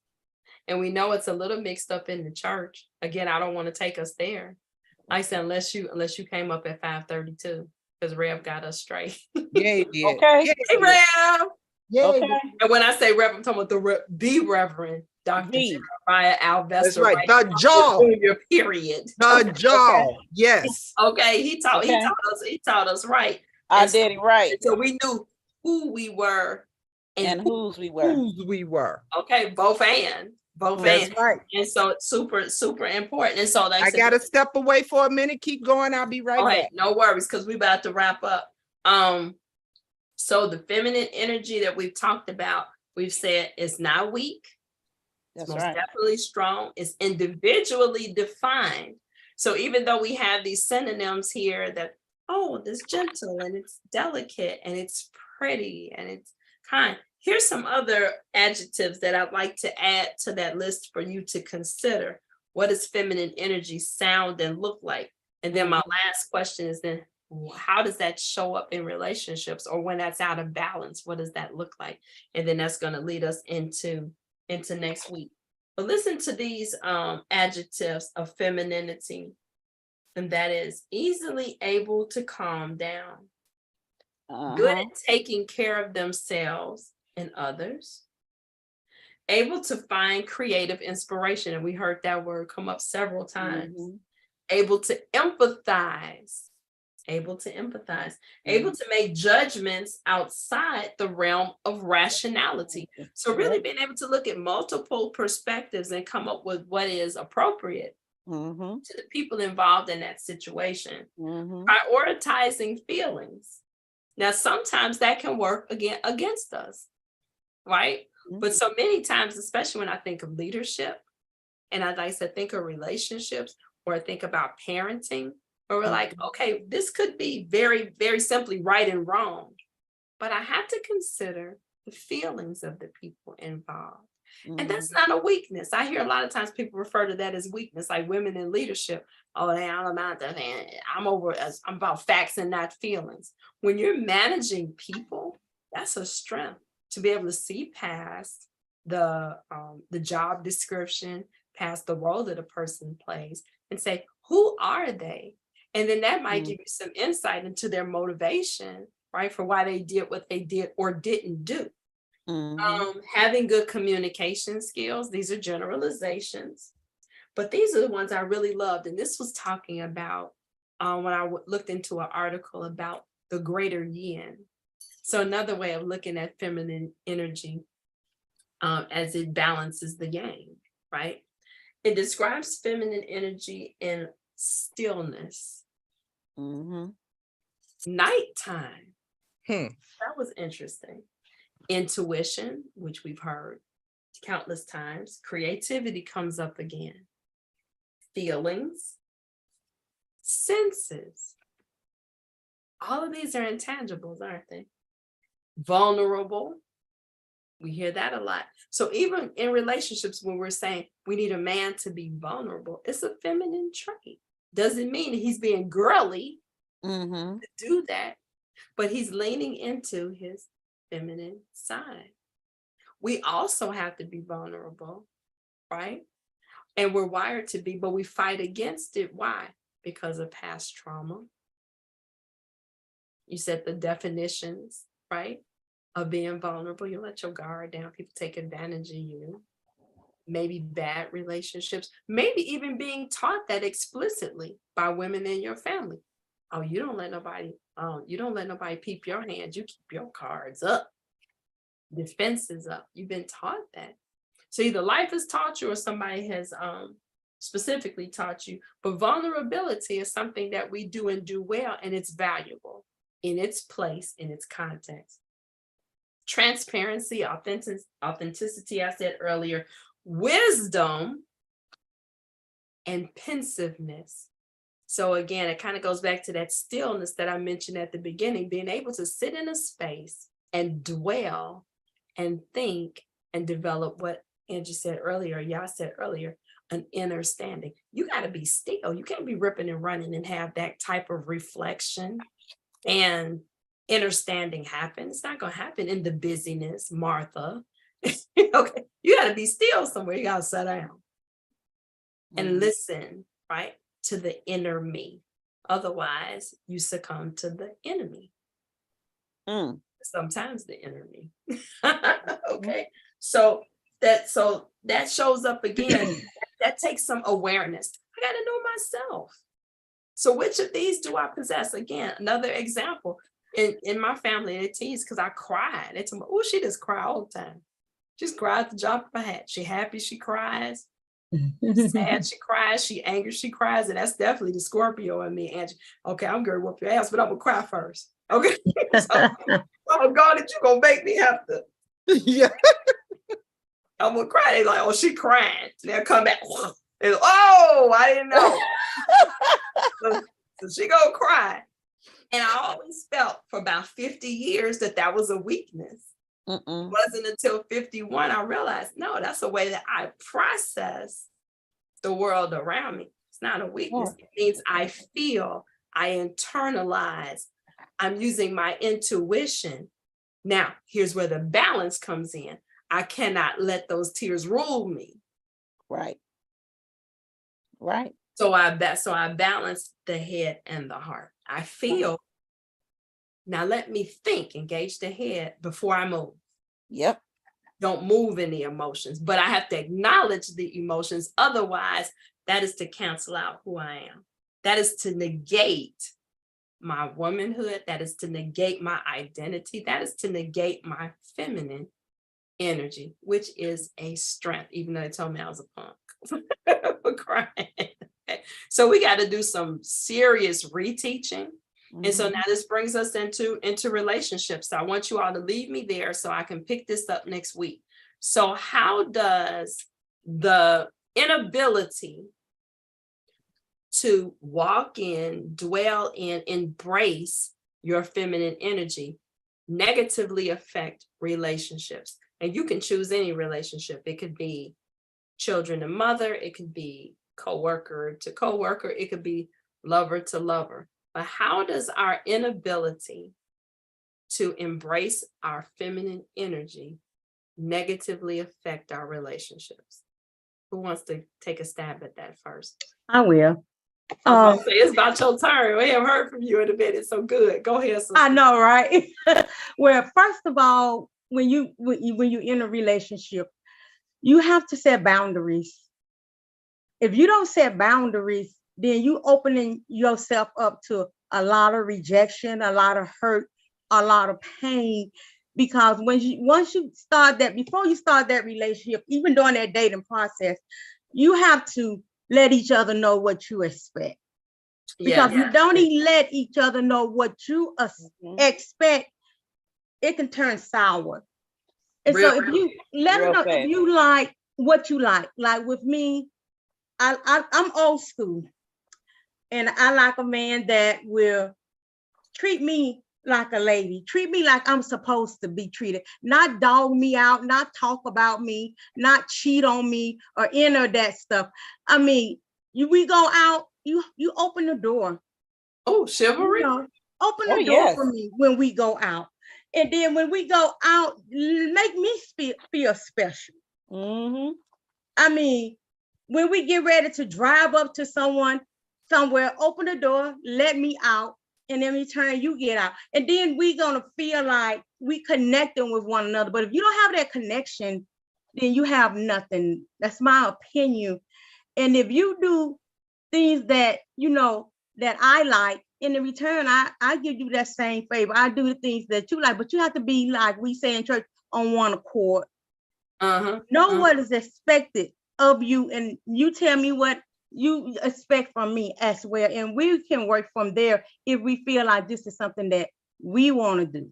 And we know it's a little mixed up in the church. Again, I don't want to take us there. Like I said, unless you came up at 5:32, because Rev got us straight. Yeah, he did. Okay. Hey, Rev. Yeah. Okay. And when I say Rev, I'm talking about the Reverend Dr. Jeremiah Alvester. That's right. The jaw. Period. The jaw. Okay. Yes. Okay. He taught us right. I did it right. So we knew who we were and whose we were. Whose we were. Okay, both and. That's right. And so it's super, super important. And so I got to step away for a minute. Keep going. I'll be right back. No worries, because we're about to wrap up. So the feminine energy that we've talked about, we've said is not weak. It's most definitely strong. It's individually defined. So even though we have these synonyms here that, oh, it's gentle and it's delicate and it's pretty and it's kind. Here's some other adjectives that I'd like to add to that list for you to consider. What does feminine energy sound and look like? And then my last question is then, how does that show up in relationships, or when that's out of balance, what does that look like? And then that's going to lead us into next week. But listen to these adjectives of femininity, and that is easily able to calm down, good at taking care of themselves and others, able to find creative inspiration, and we heard that word come up several times, able to empathize, able to make judgments outside the realm of rationality. So really being able to look at multiple perspectives and come up with what is appropriate to the people involved in that situation. Prioritizing feelings. Now, sometimes that can work against us, right? But so many times, especially when I think of leadership, and as I said, think of relationships, or I think about parenting, or we're like, okay, this could be very, very simply right and wrong, but I have to consider the feelings of the people involved. And that's not a weakness. I hear a lot of times people refer to that as weakness, like women in leadership. Oh, I'm about facts and not feelings. When you're managing people, that's a strength to be able to see past the job description, past the role that a person plays, and say, who are they? And then that might give you some insight into their motivation, right? For why they did what they did or didn't do. Having good communication skills. These are generalizations, but these are the ones I really loved. And this was talking about when I looked into an article about the greater yin. So another way of looking at feminine energy as it balances the yang, right? It describes feminine energy in stillness. Nighttime. That was interesting. Intuition, which we've heard countless times. Creativity comes up again. Feelings. Senses. All of these are intangibles, aren't they? Vulnerable. We hear that a lot. So even in relationships, when we're saying we need a man to be vulnerable, it's a feminine trait. Doesn't mean that he's being girly to do that, but he's leaning into his feminine side. We also have to be vulnerable, right? And we're wired to be, but we fight against it. Why? Because of past trauma. You said the definitions, right, of being vulnerable. You let your guard down. People take advantage of you. Maybe bad relationships. Maybe even being taught that explicitly by women in your family. Oh, you don't let nobody peep your hand. You keep your cards up. Defenses up. You've been taught that. So either life has taught you or somebody has specifically taught you. But vulnerability is something that we do and do well, and it's valuable in its place, in its context. Transparency, authenticity, I said earlier, wisdom, and pensiveness. So again, it kind of goes back to that stillness that I mentioned at the beginning, being able to sit in a space and dwell and think and develop what Angie said earlier, Yah said earlier, an inner standing. You got to be still. You can't be ripping and running and have that type of reflection and inner standing happen. It's not going to happen in the busyness, Martha. Okay, you got to be still somewhere. You got to sit down and listen, right, to the inner me. Otherwise, you succumb to the enemy. Sometimes the inner me. Okay, so that shows up again. That takes some awareness. I got to know myself. So which of these do I possess? Again, another example. In my family, they tease because I cried. They tell me, oh, she just cry all the time. Just cry at the drop of a hat. She happy, she cries. Sad, she cries. She angry, she cries. And that's definitely the Scorpio in me, Angie. Okay, I'm going to whoop your ass, but I'm going to cry first. Okay. So oh God, that you gonna make me have to. Yeah. I'm gonna cry. They like, oh, she crying. They'll come back. And, oh, I didn't know. so she gonna cry. And I always felt for about 50 years that was a weakness. It wasn't until 51 I realized, no, that's a way that I process the world around me. It's not a weakness. It means I feel, I internalize, I'm using my intuition. Now, here's where the balance comes in. I cannot let those tears rule me. Right. Right. So I balance the head and the heart. I feel. Now let me think, engage the head before I move. Yep. Don't move in the emotions, but I have to acknowledge the emotions. Otherwise, that is to cancel out who I am. That is to negate my womanhood. That is to negate my identity. That is to negate my feminine energy, which is a strength, even though they told me I was a punk for crying. So we got to do some serious reteaching. And so now this brings us into relationships. So I want you all to leave me there so I can pick this up next week. So how does the inability to walk in, dwell in, embrace your feminine energy negatively affect relationships? And you can choose any relationship. It could be children to mother. It could be coworker to coworker. It could be lover to lover. But how does our inability to embrace our feminine energy negatively affect our relationships? Who wants to take a stab at that first? I will. It's about your turn. We haven't heard from you in a minute, so good. Go ahead, sister. I know, right? Well, first of all, when you in a relationship, you have to set boundaries. If you don't set boundaries, then you opening yourself up to a lot of rejection, a lot of hurt, a lot of pain. Because once you start that, before you start that relationship, even during that dating process, you have to let each other know what you expect. Because you don't even let each other know what you expect, it can turn sour. And so if you let them know if you like what you like with me, I'm old school. And I like a man that will treat me like a lady, treat me like I'm supposed to be treated, not dog me out, not talk about me, not cheat on me or any of that stuff. I mean, we go out, you open the door. Oh, chivalry. Open the door for me when we go out. And then when we go out, make me feel special. I mean, when we get ready to drive up to someone somewhere, open the door, let me out, and in return, you get out. And then we're going to feel like we connecting with one another. But if you don't have that connection, then you have nothing. That's my opinion. And if you do things that, that I like, in the return, I give you that same favor. I do the things that you like, but you have to be, like we say in church, on one accord. Know what is expected of you, and you tell me what you expect from me as well. And we can work from there if we feel like this is something that we want to do.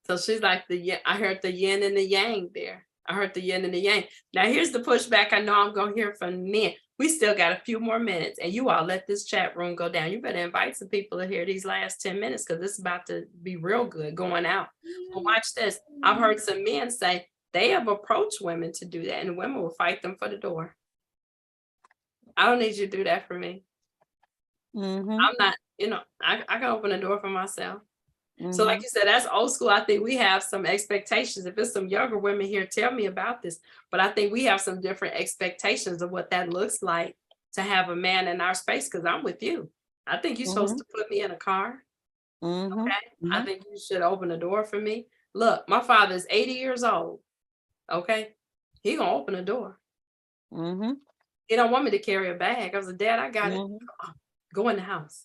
So she's like I heard the yin and the yang there. I heard the yin and the yang. Now here's the pushback I know I'm going to hear from men. We still got a few more minutes, and you all let this chat room go down. You better invite some people to hear these last 10 minutes, because this is about to be real good going out. But watch this. I've heard some men say they have approached women to do that, and women will fight them for the door. I don't need you to do that for me. I'm not, I can open the door for myself. So like you said, that's old school. I think we have some expectations. If it's some younger women here, tell me about this. But I think we have some different expectations of what that looks like to have a man in our space, because I'm with you. I think you're supposed to put me in a car. Okay. I think you should open the door for me. Look, my father is 80 years old. Okay. He gonna open the door. He don't want me to carry a bag. I was like, Dad, I got it. Go in the house.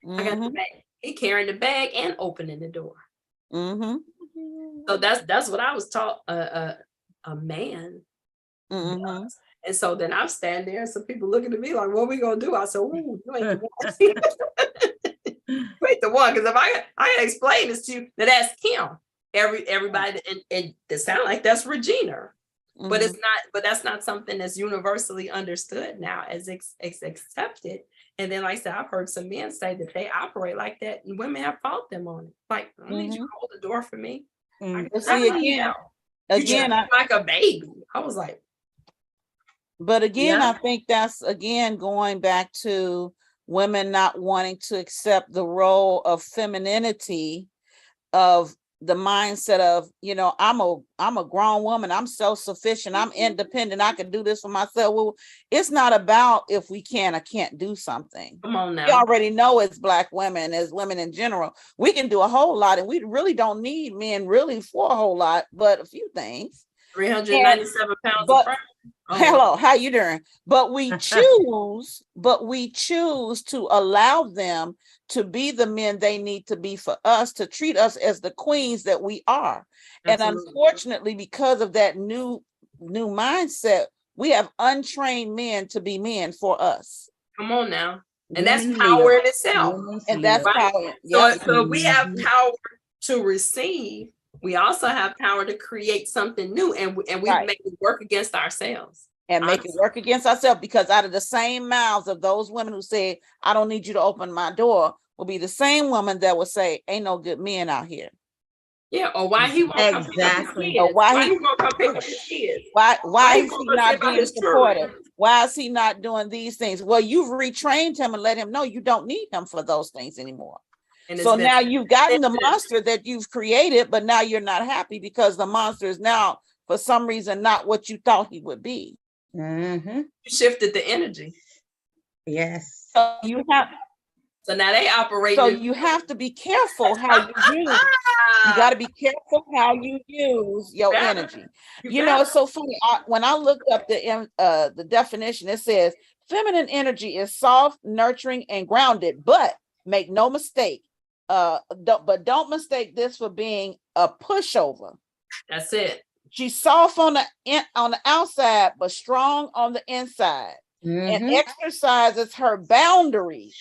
I got the bag. He carrying the bag and opening the door. So that's what I was taught a man does. And so then I'm standing there, and some people looking at me like, what we gonna do? I said, ooh, you ain't the the one, because if I explain this to you, that's Kim. Everybody, and it sounds like that's Regina. But it's not, but that's not something that's universally understood now as accepted. And then, like I said, I've heard some men say that they operate like that, and women have fought them on it. Like, I need you to hold the door for me. See, again, like a baby. I was like, but again, I think that's again going back to women not wanting to accept the role of femininity, of the mindset of, I'm a grown woman, I'm self-sufficient, I'm independent, I can do this for myself. Well, it's not about if we can or can't do something. Come on now. We already know as Black women, as women in general, we can do a whole lot, and we really don't need men really for a whole lot, but a few things. 397 pounds of pressure. Hello, how you doing? But we choose, to allow them to be the men they need to be for us, to treat us as the queens that we are. Absolutely. And unfortunately, because of that new mindset, we have untrained men to be men for us. Come on now. And that's power in itself. And that's power. So we have power to receive. We also have power to create something new, and we make it work against ourselves. And make it work against ourselves, because out of the same mouths of those women who say, I don't need you to open my door, will be the same woman that will say, ain't no good men out here. Yeah, or why he won't come pick up his kids. Or why he won't come pick up his kids. Why is he not being supportive? Why is he not doing these things? Well, you've retrained him and let him know you don't need him for those things anymore. And so now you've gotten the monster that you've created, but now you're not happy because the monster is now, for some reason, not what you thought he would be. You shifted the energy. Yes. So you have. So now they operate. So you have to be careful how you use. You got to be careful how you use your energy. It's so funny. When I looked up the definition, it says feminine energy is soft, nurturing, and grounded. But make no mistake, don't mistake this for being a pushover. That's it. She's soft on the outside, but strong on the inside, and exercises her boundaries.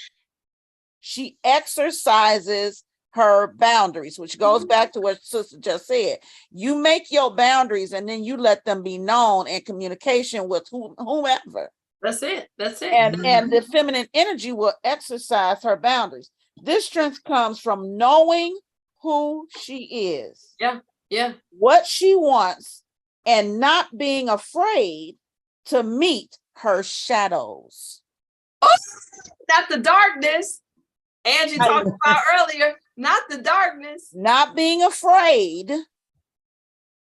She exercises her boundaries, which goes back to what Sister just said. You make your boundaries, and then you let them be known in communication with whomever. That's it. And the feminine energy will exercise her boundaries. This strength comes from knowing who she is. Yeah. What she wants, and not being afraid to meet her shadows. Oh, not the darkness. Angie talked about earlier, not the darkness. Not being afraid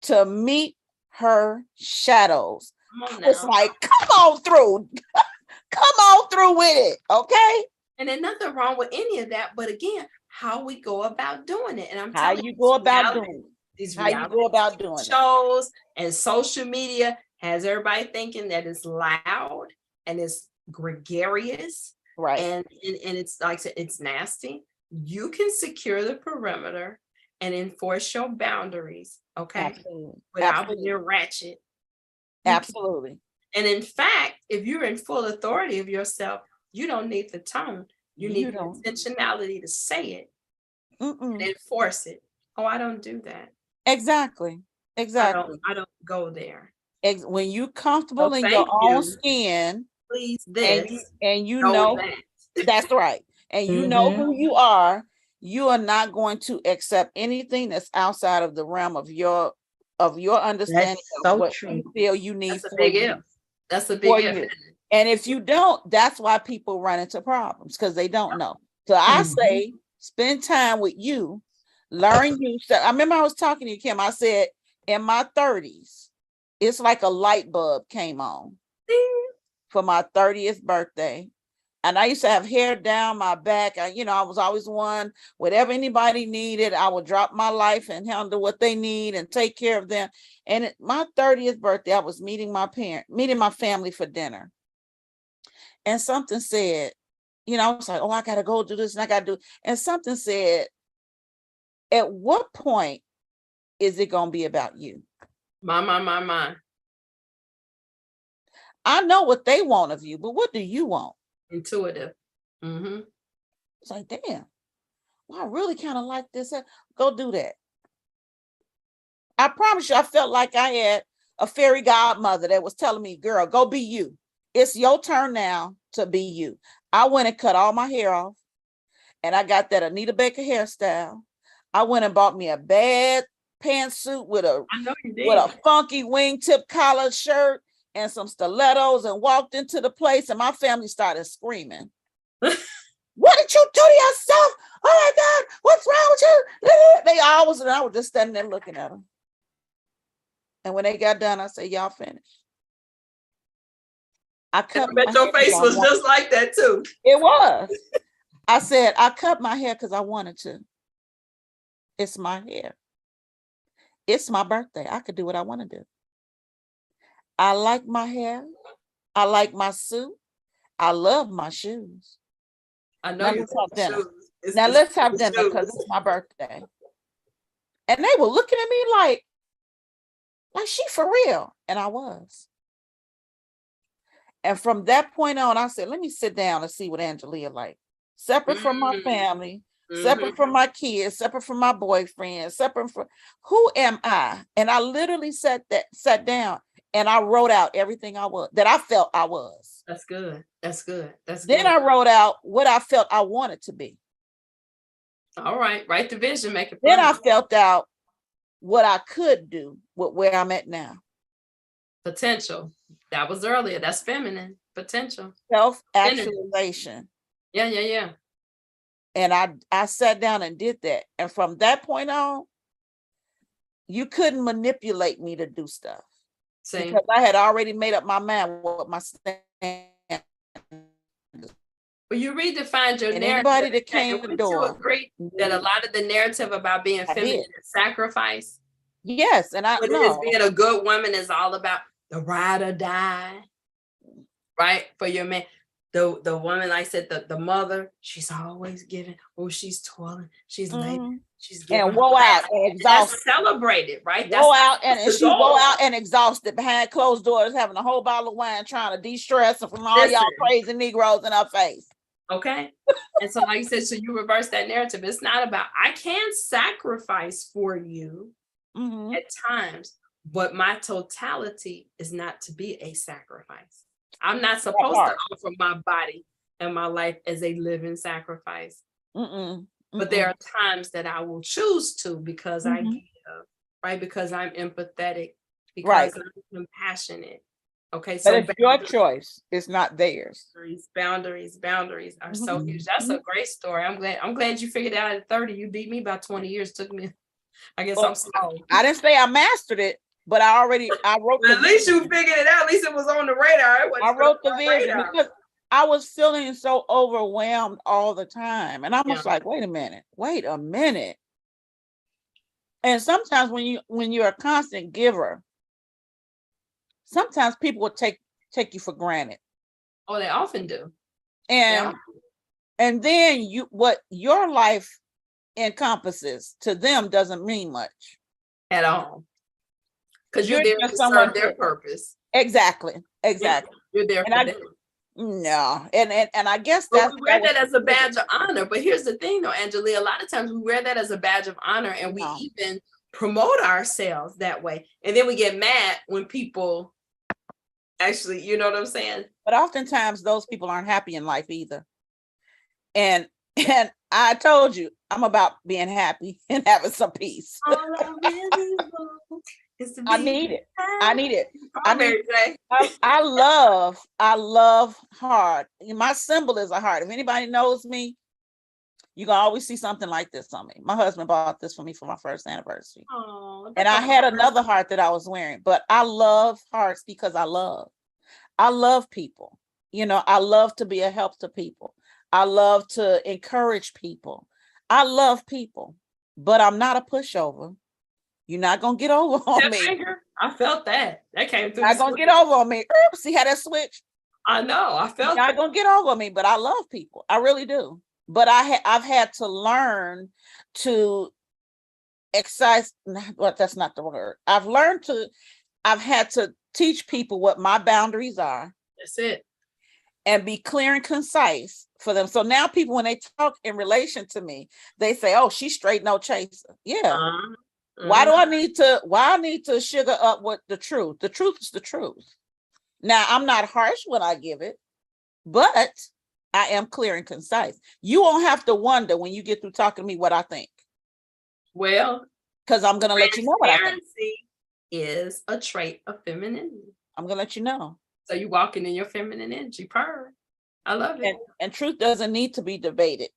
to meet her shadows. It's like, come on through. Come on through with it, okay? And there's nothing wrong with any of that. But again, how we go about doing it. And I'm how telling you go about doing it. These how you go about doing shows and social media has everybody thinking that it's loud and it's gregarious, right? And it's like I said, it's nasty. You can secure the perimeter and enforce your boundaries, okay? Absolutely. Without being ratchet. Absolutely. And in fact, if you're in full authority of yourself, you don't need the tone. You need the intentionality to say it and enforce it. Oh, I don't do that. Exactly. I don't go there. When you're comfortable in your own skin, please this, and you know that's right, and you know who you are not going to accept anything that's outside of the realm of your understanding of what you feel you need. That's a big if. That's a big if. And if you don't, that's why people run into problems, because they don't know. So I say, spend time with you. Learn you. I remember I was talking to you, Kim. I said, in my 30s, it's like a light bulb came on for my 30th birthday. And I used to have hair down my back. I was always one, whatever anybody needed, I would drop my life and handle what they need and take care of them. And at my 30th birthday, I was meeting my family for dinner. And something said, I was like, oh, I got to go do this and I got to do. And something said, at what point is it going to be about you? My. I know what they want of you, but what do you want? Intuitive. Mm-hmm. It's like, damn. well, I really kind of like this. Go do that. I promise you, I felt like I had a fairy godmother that was telling me, girl, go be you. It's your turn now to be you. I went and cut all my hair off, and I got that Anita Baker hairstyle. I went and bought me a bad pantsuit with a funky wingtip collar shirt and some stilettos, and walked into the place, and my family started screaming. What did you do to yourself? Oh my God, what's wrong with you? They always, and I was just standing there looking at them. And when they got done, I said, y'all finished. I cut I bet your face was just like that too. It was. I said, I cut my hair because I wanted to. It's my hair. It's my birthday. I could do what I want to do. I like my hair. I like my suit. I love my shoes. I know you love dinner. Now let's have dinner because it's my birthday. And they were looking at me like she for real. And I was. And from that point on, I said, let me sit down and see what Angelia like. Separate from my family, separate from my kids, separate from my boyfriend, separate from who am I? And I literally sat down and I wrote out everything that I felt I was. That's good. That's good. Then I wrote out what I felt I wanted to be. All right. Write the vision, make it Then I felt out what I could do with where I'm at now. Potential. That was earlier. That's feminine. Potential. Self-actualization. Yeah. And I sat down and did that. And from that point on, you couldn't manipulate me to do stuff. Same. Because I had already made up my mind what my stand. Well, you redefined your narrative. Anybody that came to the door. You agree that a lot of the narrative about being feminine is sacrifice? Yes, and But being a good woman is all about the ride or die, right? For your man. The woman, like I said, the mother, she's always giving. Oh, she's toiling. She's late. She's giving. And woe out and exhausted. That's celebrated, right? Woe out and she woe out and exhausted behind closed doors, having a whole bottle of wine, trying to de-stress from all y'all crazy Negroes in her face. Okay. And so, like you said, so you reverse that narrative. It's not about, I can sacrifice for you at times, but my totality is not to be a sacrifice. I'm not supposed to offer my body and my life as a living sacrifice. But there are times that I will choose to because I give, right? Because I'm empathetic, because I'm compassionate. Okay, so it's your choice. It's not theirs. Boundaries are so huge. That's a great story. I'm glad you figured it out at 30. You beat me by 20 years. Took me. I guess I'm slow. I didn't say I mastered it, but I wrote. At least you figured it out. At least it was on the radar. I wrote the vision because I was feeling so overwhelmed all the time, and I was like, "Wait a minute." And sometimes when you're a constant giver, sometimes people will take you for granted. Oh, they often do. And then what your life encompasses to them doesn't mean much at all. Because you're there to serve their purpose. Exactly. Yeah, you're there for them. No, and I guess we wear that as a badge of honor. But here's the thing, though, Angelia. A lot of times we wear that as a badge of honor, and we even promote ourselves that way, and then we get mad when people actually, you know what I'm saying? But oftentimes those people aren't happy in life either. And I told you, I'm about being happy and having some peace. I need it. I love heart. My symbol is a heart. If anybody knows me, you can always see something like this on me. My husband bought this for me for my first anniversary. And I had another heart that I was wearing, but I love hearts because I love people. You know, I love to be a help to people. I love to encourage people. I love people, but I'm not a pushover. You're not going to get over on me. Finger, I felt that. That came through. Not going to get over on me. See how that switch? I know. I felt You're not going to get over on me, but I love people. I really do. But I've had to learn to excise. Well, that's not the word. I've had to teach people what my boundaries are. That's it. and be clear and concise for them. So now people, when they talk in relation to me, they say, oh, she's straight, no chaser. Yeah. Why I need to sugar up what the truth? The truth is the truth. Now, I'm not harsh when I give it, but I am clear and concise. You won't have to wonder when you get through talking to me what I think. Well, because I'm going to let you know what I think. Transparency is a trait of femininity. I'm going to let you know. So you walking in your feminine energy. I love it. And truth doesn't need to be debated.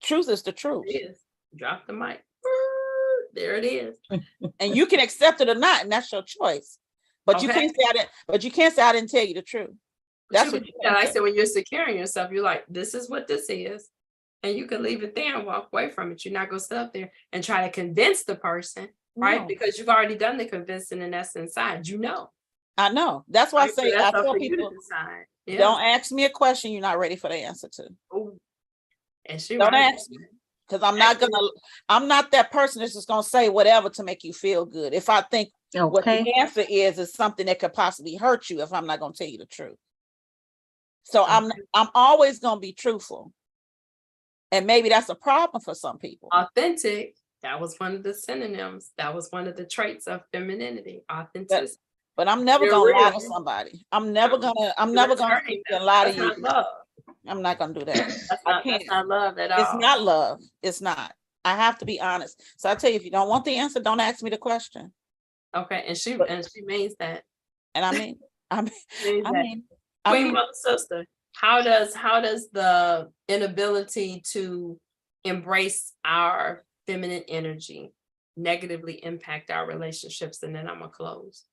Truth is the truth. It is. Drop the mic. There it is. And you can accept it or not, and that's your choice. But you can't say I didn't. But you can't say I didn't tell you the truth. That's what I said. When you're securing yourself, you're like, "This is what this is," and you can leave it there and walk away from it. You're not gonna sit up there and try to convince the person, right? No. Because you've already done the convincing, and that's inside. You know. I know. That's why I say I tell people, don't ask me a question you're not ready for the answer to. Ooh. And she don't ask me. Because I'm not that person that's just gonna say whatever to make you feel good. If I think what the answer is something that could possibly hurt you, if I'm not gonna tell you the truth. So I'm always gonna be truthful. And maybe that's a problem for some people. Authentic. That was one of the synonyms. That was one of the traits of femininity. Authenticity. But I'm never gonna lie to somebody. I'm never gonna lie to you. Love. I'm not gonna do that. That's not love at all. It's not love. It's not. I have to be honest. So I tell you, if you don't want the answer, don't ask me the question. Okay, and she means that. And I mean, Queen Mother Sister, how does the inability to embrace our feminine energy negatively impact our relationships? And then I'm gonna close.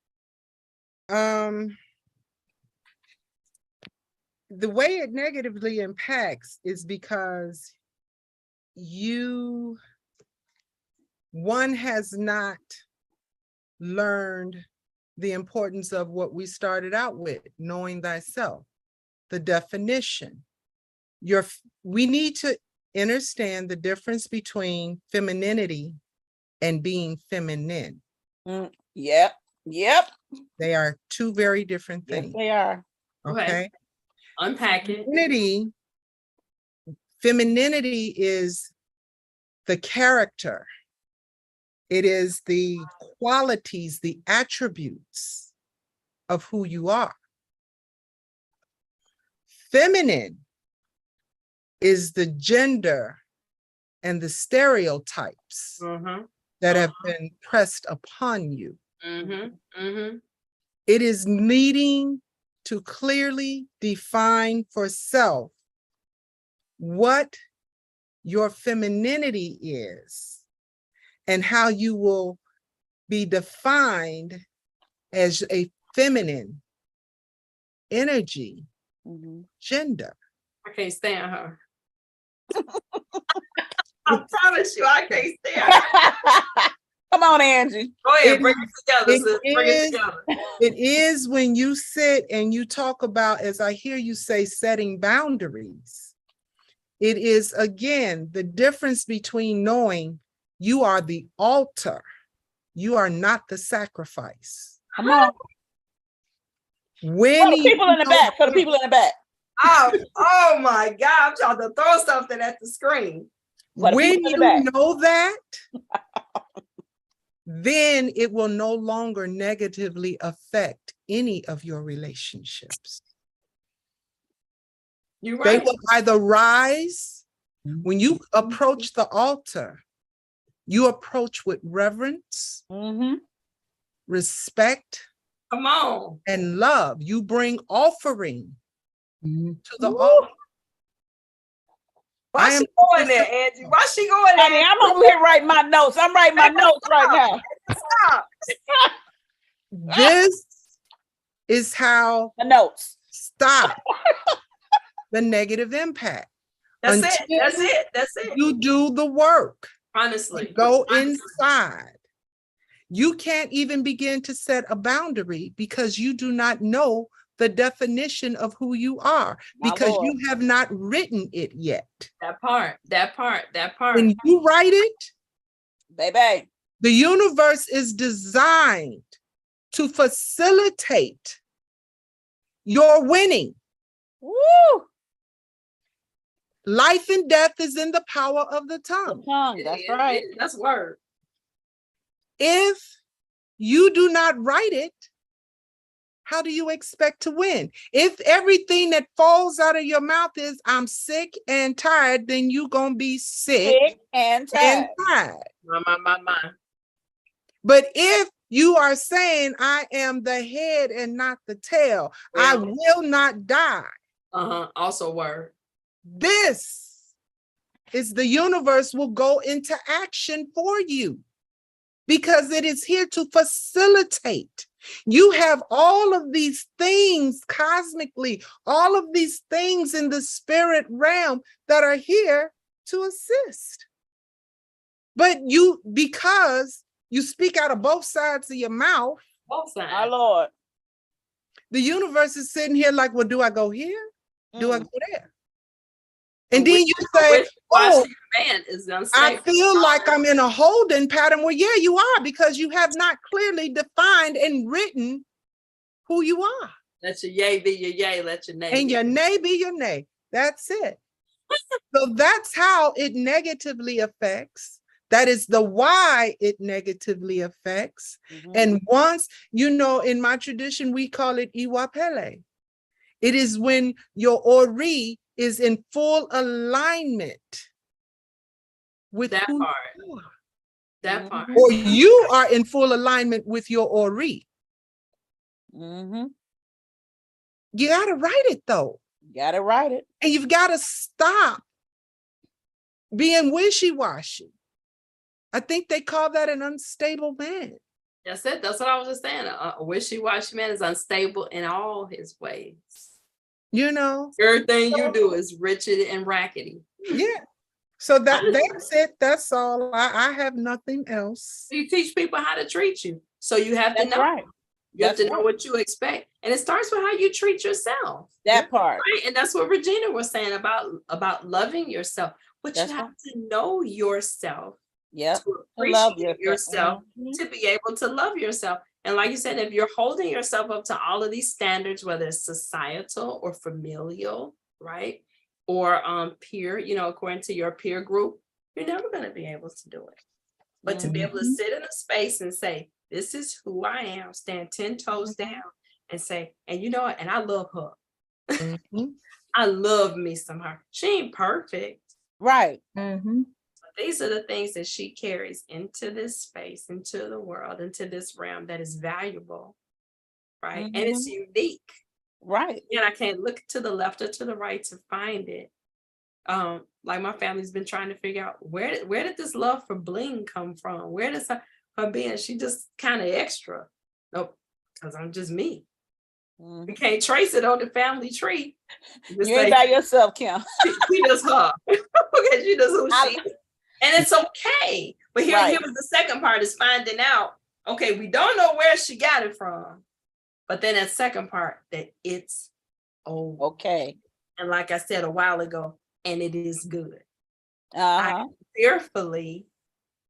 The way it negatively impacts is because one has not learned the importance of what we started out with, knowing thyself, the definition. We need to understand the difference between femininity and being feminine. Yep. They are two very different things. Yes, they are. Okay. Unpack it. Femininity is the character. It is the qualities, the attributes of who you are. Feminine is the gender and the stereotypes that have been pressed upon you. It is needing to clearly define for self what your femininity is and how you will be defined as a feminine energy, gender. I can't stand her. I promise you, I can't stand her. Come on, Angie. Go ahead, bring it together. Bring it together. It is when you sit and you talk about, as I hear you say, setting boundaries. It is, again, the difference between knowing you are the altar. You are not the sacrifice. Come on. For the people in the back. Oh my God, I'm trying to throw something at the screen. When you know that, then it will no longer negatively affect any of your relationships. You're right. They will either rise. When you approach the altar, you approach with reverence, respect, come on, and love. You bring offering to the altar. Why she going there, Angie? Why she going there? I mean, I'm over here writing my notes. I'm writing my notes right now. Stop. This is how the notes stop the negative impact. That's it. You do the work. Honestly. Go inside. You can't even begin to set a boundary because you do not know the definition of who you are, because you have not written it yet. That part. When you write it, baby, the universe is designed to facilitate your winning. Woo! Life and death is in the power of the The tongue. tongue. That's right. That's word. If you do not write it, how do you expect to win? If everything that falls out of your mouth is I'm sick and tired, then you're going to be sick and and tired. tired. My. But if you are saying I am the head and not the tail, I will not die. Also word. This is the universe will go into action for you because it is here to facilitate. You have all of these things cosmically, all of these things in the spirit realm that are here to assist. But because you speak out of both sides of your mouth, Both sides. My Lord. the universe is sitting here like, well, do I go here? Do I go there? And But then you say, oh, man is I feel like I'm in a holding pattern. Well, yeah, you are, because you have not clearly defined and written who you are. Let your yay be your yay, let your nay and be your nay be your nay. That's it. So that's how it negatively affects. That is the why it negatively affects. And once, in my tradition, we call it iwapele. It is when your ori is in full alignment with that who part. you are. That part. Or you are in full alignment with your ori. You got to write it though. You got to write it. And you've got to stop being wishy-washy. I think they call that an unstable man. That's it. That's what I was just saying. A wishy-washy man is unstable in all his ways. Everything you do is rigid and rackety. Yeah. So that's it. That's all. I have nothing else. You teach people how to treat you. So you have to know. Right. You have to know what you expect. And it starts with how you treat yourself. That part. Right. And that's what Regina was saying about loving yourself. But you have to know yourself. Yeah. To appreciate yourself, to be able to love yourself. And like you said, if you're holding yourself up to all of these standards, whether it's societal or familial, right? Or peer, according to your peer group, you're never going to be able to do it. But to be able to sit in a space and say, this is who I am, stand 10 toes down and say, and you know what? And I love her. I love me some her. She ain't perfect. Right. These are the things that she carries into this space, into the world, into this realm that is valuable, right? And it's unique. Right. And I can't look to the left or to the right to find it. Like my family's been trying to figure out where did this love for bling come from? Where does her being? She just kind of extra. Nope, because I'm just me. You can't trace it on the family tree. You ain't by yourself, Kim. She just her. Okay, she does who she is. And it's okay. But here was the second part is finding out, okay, we don't know where she got it from. But then that second part, that it's okay. And like I said a while ago, and it is good. I fearfully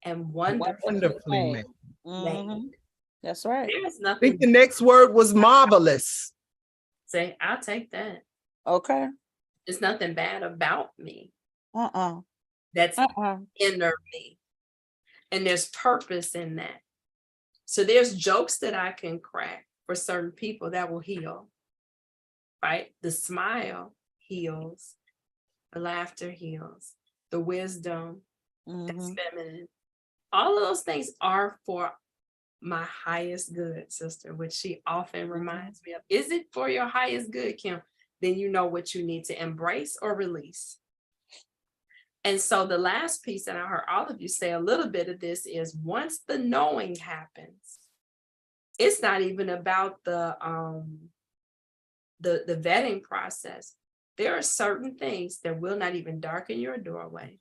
and wonderfully made. That's right. There's nothing. I think the next word was marvelous. Say, I'll take that. Okay. There's nothing bad about me. That's inner me. And there's purpose in that. So there's jokes that I can crack for certain people that will heal. Right? The smile heals. The laughter heals. The wisdom that's feminine. All of those things are for my highest good, sister, which she often reminds me of. Is it for your highest good, Kim? Then you know what you need to embrace or release. And so the last piece, and I heard all of you say a little bit of this, is once the knowing happens, it's not even about the vetting process. There are certain things that will not even darken your doorway.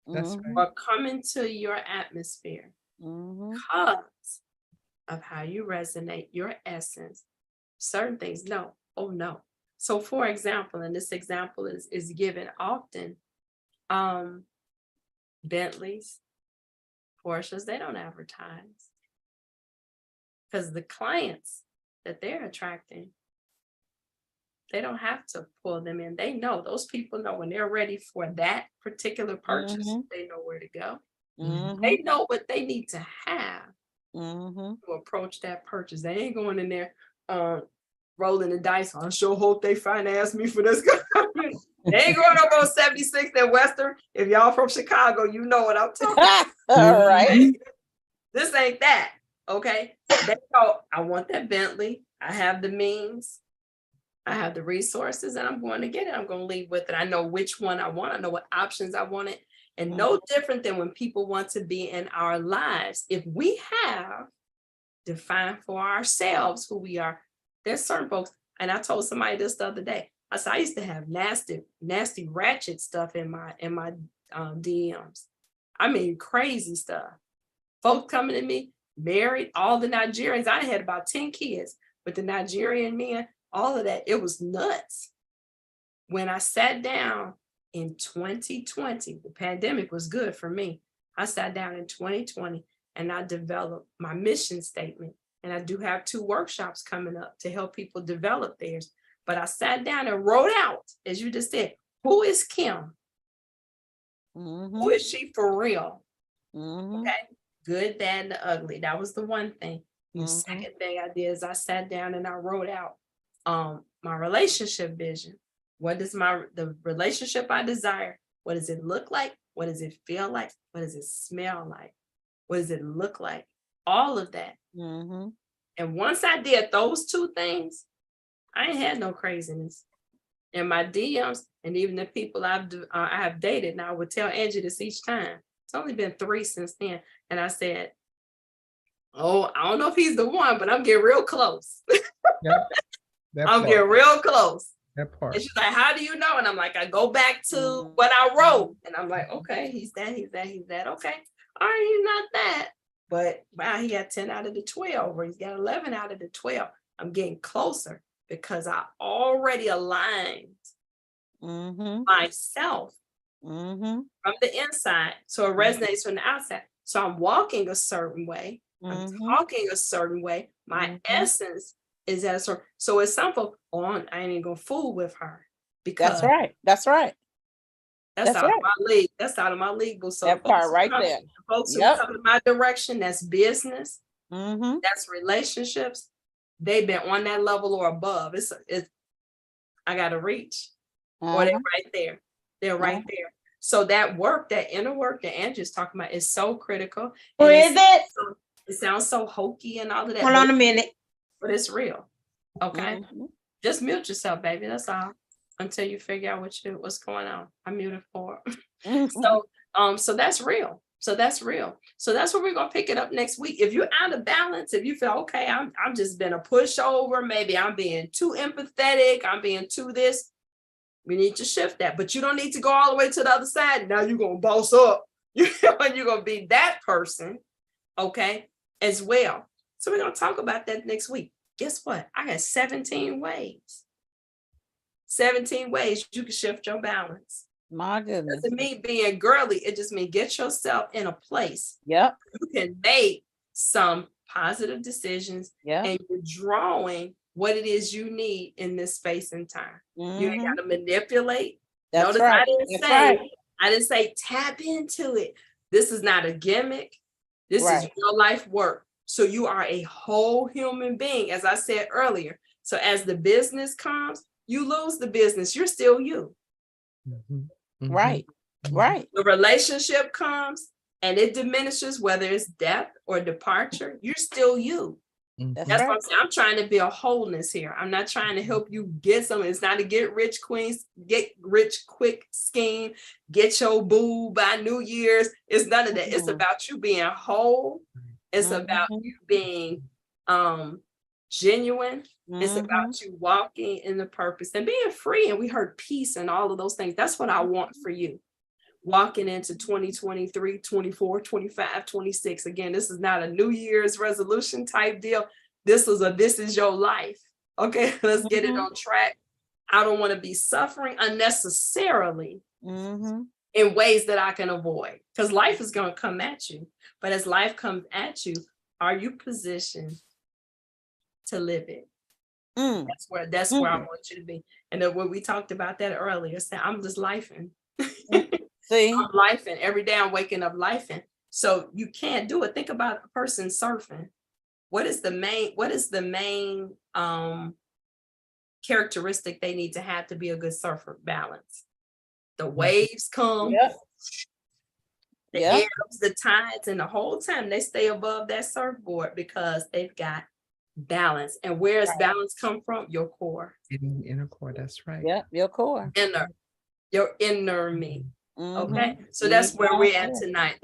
That's right. Or come into your atmosphere because of how you resonate, your essence. Certain things, no. So for example, and this example is given often, Bentleys, Porsches, they don't advertise because the clients that they're attracting They don't have to pull them in. They know, those people know when they're ready for that particular purchase, they know where to go. They know what they need to have to approach that purchase. They ain't going in there rolling the dice. I sure hope they finance me for this. They ain't going up on 76 and Western. If y'all from Chicago, you know what I'm talking about. All right. This ain't that. Okay. They know I want that Bentley. I have the means. I have the resources, and I'm going to get it. I'm going to leave with it. I know which one I want. I know what options I want it. And no different than when people want to be in our lives. If we have defined for ourselves who we are, there's certain folks, and I told somebody this the other day. I said, I used to have nasty, ratchet stuff in my DMs. I mean, crazy stuff. Folks coming to me, married, all the Nigerians. I had about 10 kids with the Nigerian men, all of that. It was nuts. When I sat down in 2020, the pandemic was good for me. I sat down in 2020 and I developed my mission statement. And I do have 2 workshops coming up to help people develop theirs. But I sat down and wrote out, as you just said, who is Kim? Who is she for real? Okay. Good, bad, and the ugly. That was the one thing. The second thing I did is I sat down and I wrote out my relationship vision. What is the relationship I desire? What does it look like? What does it feel like? What does it smell like? What does it look like? All of that. And once I did those 2 things, I ain't had no craziness. And my DMs and even the people I have dated, and I would tell Angie this each time. It's only been 3 since then. And I said, oh, I don't know if he's the one, but I'm getting real close. I'm getting real close. That part. And she's like, how do you know? And I'm like, I go back to what I wrote. And I'm like, okay, he's that. Okay. All right, he's not that. But wow, he got 10 out of the 12, or he's got 11 out of the 12. I'm getting closer because I already aligned myself from the inside. So it resonates from the outside. So I'm walking a certain way. I'm talking a certain way. My essence is at a certain. So it's simple. I ain't even gonna fool with her because That's right. That's out of my league. That's out of my league. So that part right there. Folks who come in my direction, that's business. That's relationships. They've been on that level or above. It's I gotta reach. Or they're right there. They're right there. So that work, that inner work that Angie's talking about is so critical. Who is it? It sounds so hokey and all of that. Hold on a minute. But it's real. Okay. Just mute yourself, baby. That's all. Until you figure out what's going on. I muted for so that's real. So that's real. So that's where we're gonna pick it up next week. If you're out of balance, if you feel okay, I'm just been a pushover, maybe I'm being too empathetic, I'm being too this, we need to shift that. But you don't need to go all the way to the other side. Now you're gonna boss up. You're gonna be that person, okay, as well. So we're gonna talk about that next week. Guess what? I got 17 ways. 17 ways you can shift your balance. My goodness. Doesn't mean being girly. It just means get yourself in a place. You can make some positive decisions and you're drawing what it is you need in this space and time. You ain't got to manipulate. That's right. I didn't say tap into it. This is not a gimmick. This is real life work. So you are a whole human being, as I said earlier. So as the business comes, you lose the business. You're still you. Right. The relationship comes and it diminishes, whether it's death or departure, you're still you. That's what I'm saying. I'm trying to build wholeness here. I'm not trying to help you get something. It's not a get rich quick scheme, get your boo by New Year's. It's none of that. It's about you being whole. It's about you being genuine. It's about you walking in the purpose and being free. And we heard peace and all of those things. That's what I want for you. Walking into 2023, 24, 25, 26. Again, this is not a New Year's resolution type deal. This is your life. Okay, let's get it on track. I don't want to be suffering unnecessarily in ways that I can avoid, because life is going to come at you. But as life comes at you, are you positioned to live it? That's where I want you to be. And then when we talked about that earlier, saying I'm just lifing. See, I'm lifing every day. I'm waking up lifing. So you can't do it. Think about a person surfing. What is the main characteristic they need to have be a good surfer? Balance. The waves come, the ebbs, the tides, and the whole time they stay above that surfboard because they've got balance. And where does balance come from? Your core. Inner core, that's right. Yep, your core. Your inner me. Okay, so that's where we're at tonight.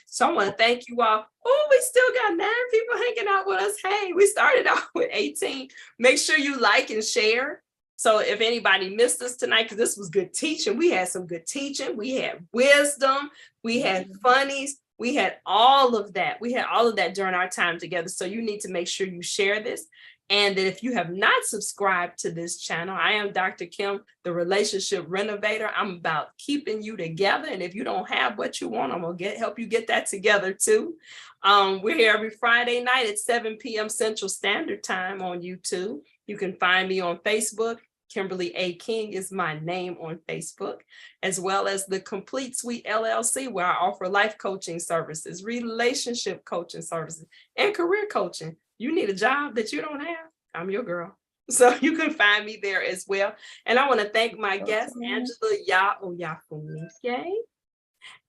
So I want to thank you all. Oh, we still got 9 people hanging out with us. Hey, we started out with 18. Make sure you like and share. So if anybody missed us tonight, because this was good teaching, we had some good teaching. We had wisdom. We had funnies. We had all of that. We had all of that during our time together. So you need to make sure you share this. And that if you have not subscribed to this channel, I am Dr. Kim, the relationship renovator. I'm about keeping you together. And if you don't have what you want, I'm going to help you get that together too. We're here every Friday night at 7 p.m. Central Standard Time on YouTube. You can find me on Facebook. Kimberly A. King is my name on Facebook, as well as the Complete Suite LLC, where I offer life coaching services, relationship coaching services, and career coaching. You need a job that you don't have? I'm your girl. So you can find me there as well. And I want to thank my guests, Angela Oyafunike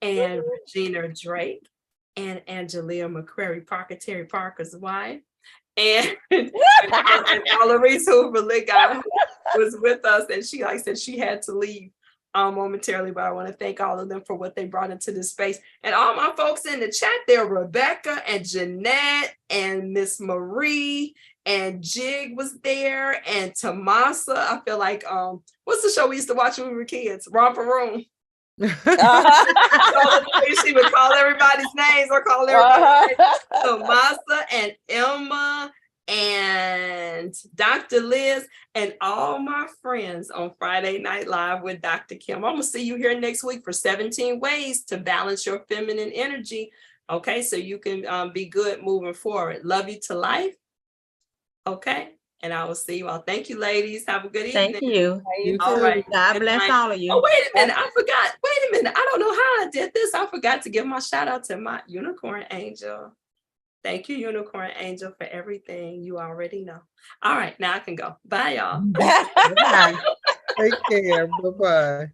and Regina Drake and Angelia McCrary Parker, Terry Parker's wife, and Valerie Hoover Ligon was with us. And she, like I said, she had to leave momentarily, but I want to thank all of them for what they brought into this space. And all my folks in the chat there, Rebecca and Jeanette and Miss Marie and Jig was there, and Tomasa. I feel like what's the show we used to watch when we were kids? Romper Room. She would call everybody's names or call everybody's names. Tomasa and Emma and Dr. Liz and all my friends on Friday Night Live with Dr. Kim. I'm gonna see you here next week for 17 ways to balance your feminine energy. Okay, so you can be good moving forward. Love you to life. Okay, and I will see you all. Thank you, ladies. Have a good evening. Thank you. All right. God bless all of you. Oh, wait a minute. I forgot. Wait a minute. I don't know how I did this. I forgot to give my shout out to my unicorn angel. Thank you, Unicorn Angel, for everything you already know. All right, now I can go. Bye, y'all. Take care. Bye-bye.